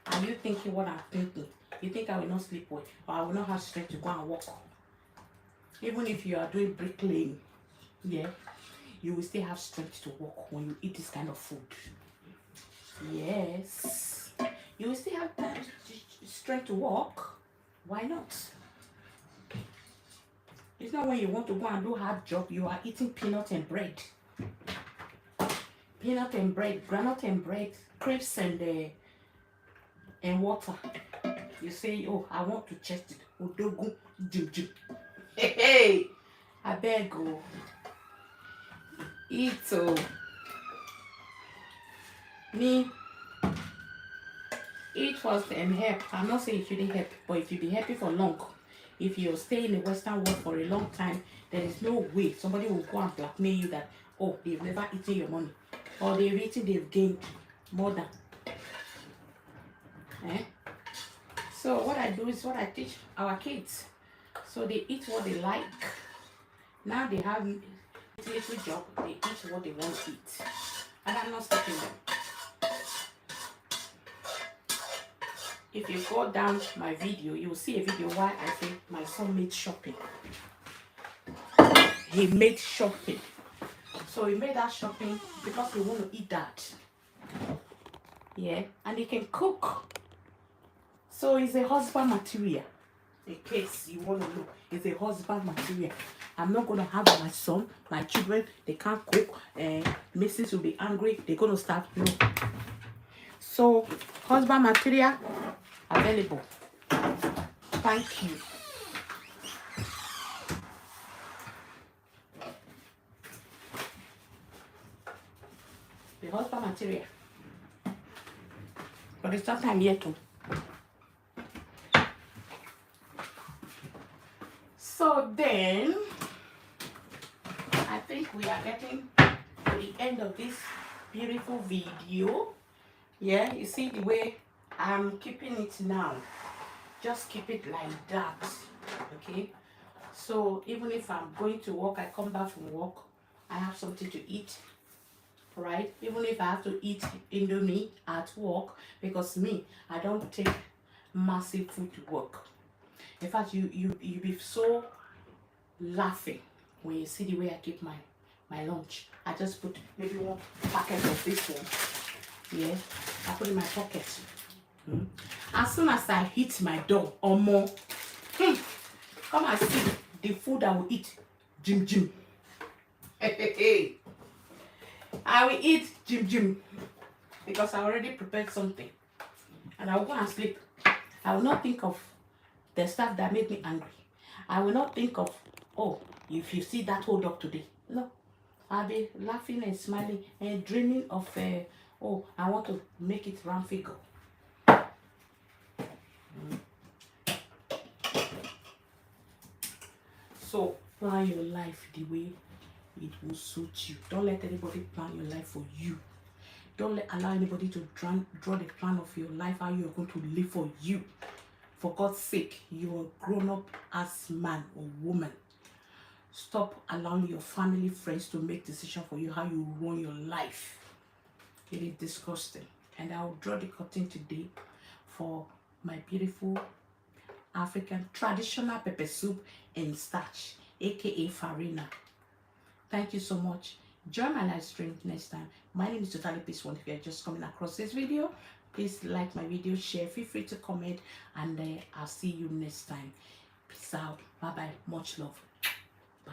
Are you thinking what I'm thinking? You think I will not sleep well? Or I will not have strength to go and walk? Even if you are doing bricklaying, yeah, you will still have strength to walk when you eat this kind of food. Yes. You will still have that strength to walk. Why not? It's not when you want to go and do hard job, you are eating peanut and bread. Peanut and bread, granite and bread, crepes and water. You say, oh, I want to chest it. Odogun jim jim. Hey, I beg you. Eat oh. Me. Eat first and help. I'm not saying it shouldn't help, but if you be happy for long, if you stay in the Western world for a long time, there is no way somebody will go and blackmail you that, oh, they've never eaten your money, or they've gained more than. Eh? So what I do is what I teach our kids. So they eat what they like. Now they have little job. They eat what they want to eat, and I'm not stopping them. If you go down my video, you will see a video why I say my son made shopping. He made shopping. So he made that shopping because he want to eat that. Yeah, and he can cook. So it's a husband material. In case you want to know, it's a husband material. I'm not going to have my son, my children, they can't cook. Mrs. will be angry. They're going to start. No. So, husband material available. Thank you. The husband material. But it's not time yet too. So then, I think we are getting to the end of this beautiful video. Yeah, you see the way I'm keeping it now. Just keep it like that. Okay. So even if I'm going to work, I come back from work, I have something to eat. Right? Even if I have to eat Indomie at work, because me, I don't take massive food to work. In fact, you be so laughing when you see the way I keep my lunch. I just put maybe one packet of this one. Yeah, I put it in my pocket. As soon as I hit my door or more, come and see the food I will eat. Jim. I will eat Jim because I already prepared something, and I will go and sleep. I will not think of the stuff that made me angry. I will not think of, oh, if you see that hold up today. No, I'll be laughing and smiling and dreaming of, oh, I want to make it round figure. So plan your life the way it will suit you. Don't let anybody plan your life for you. Don't allow anybody to draw the plan of your life, how you're going to live for you. For God's sake, you are grown up as man or woman. Stop allowing your family, friends to make decisions for you, how you run your life. It is disgusting. And I'll draw the curtain today for my beautiful African traditional pepper soup in starch, aka farina. Thank you so much. Join my live stream next time. My name is Totallypeace1. If you are just coming across this video, please like my video, share, feel free to comment, and I'll see you next time. Peace out. Bye bye. Much love. Bye.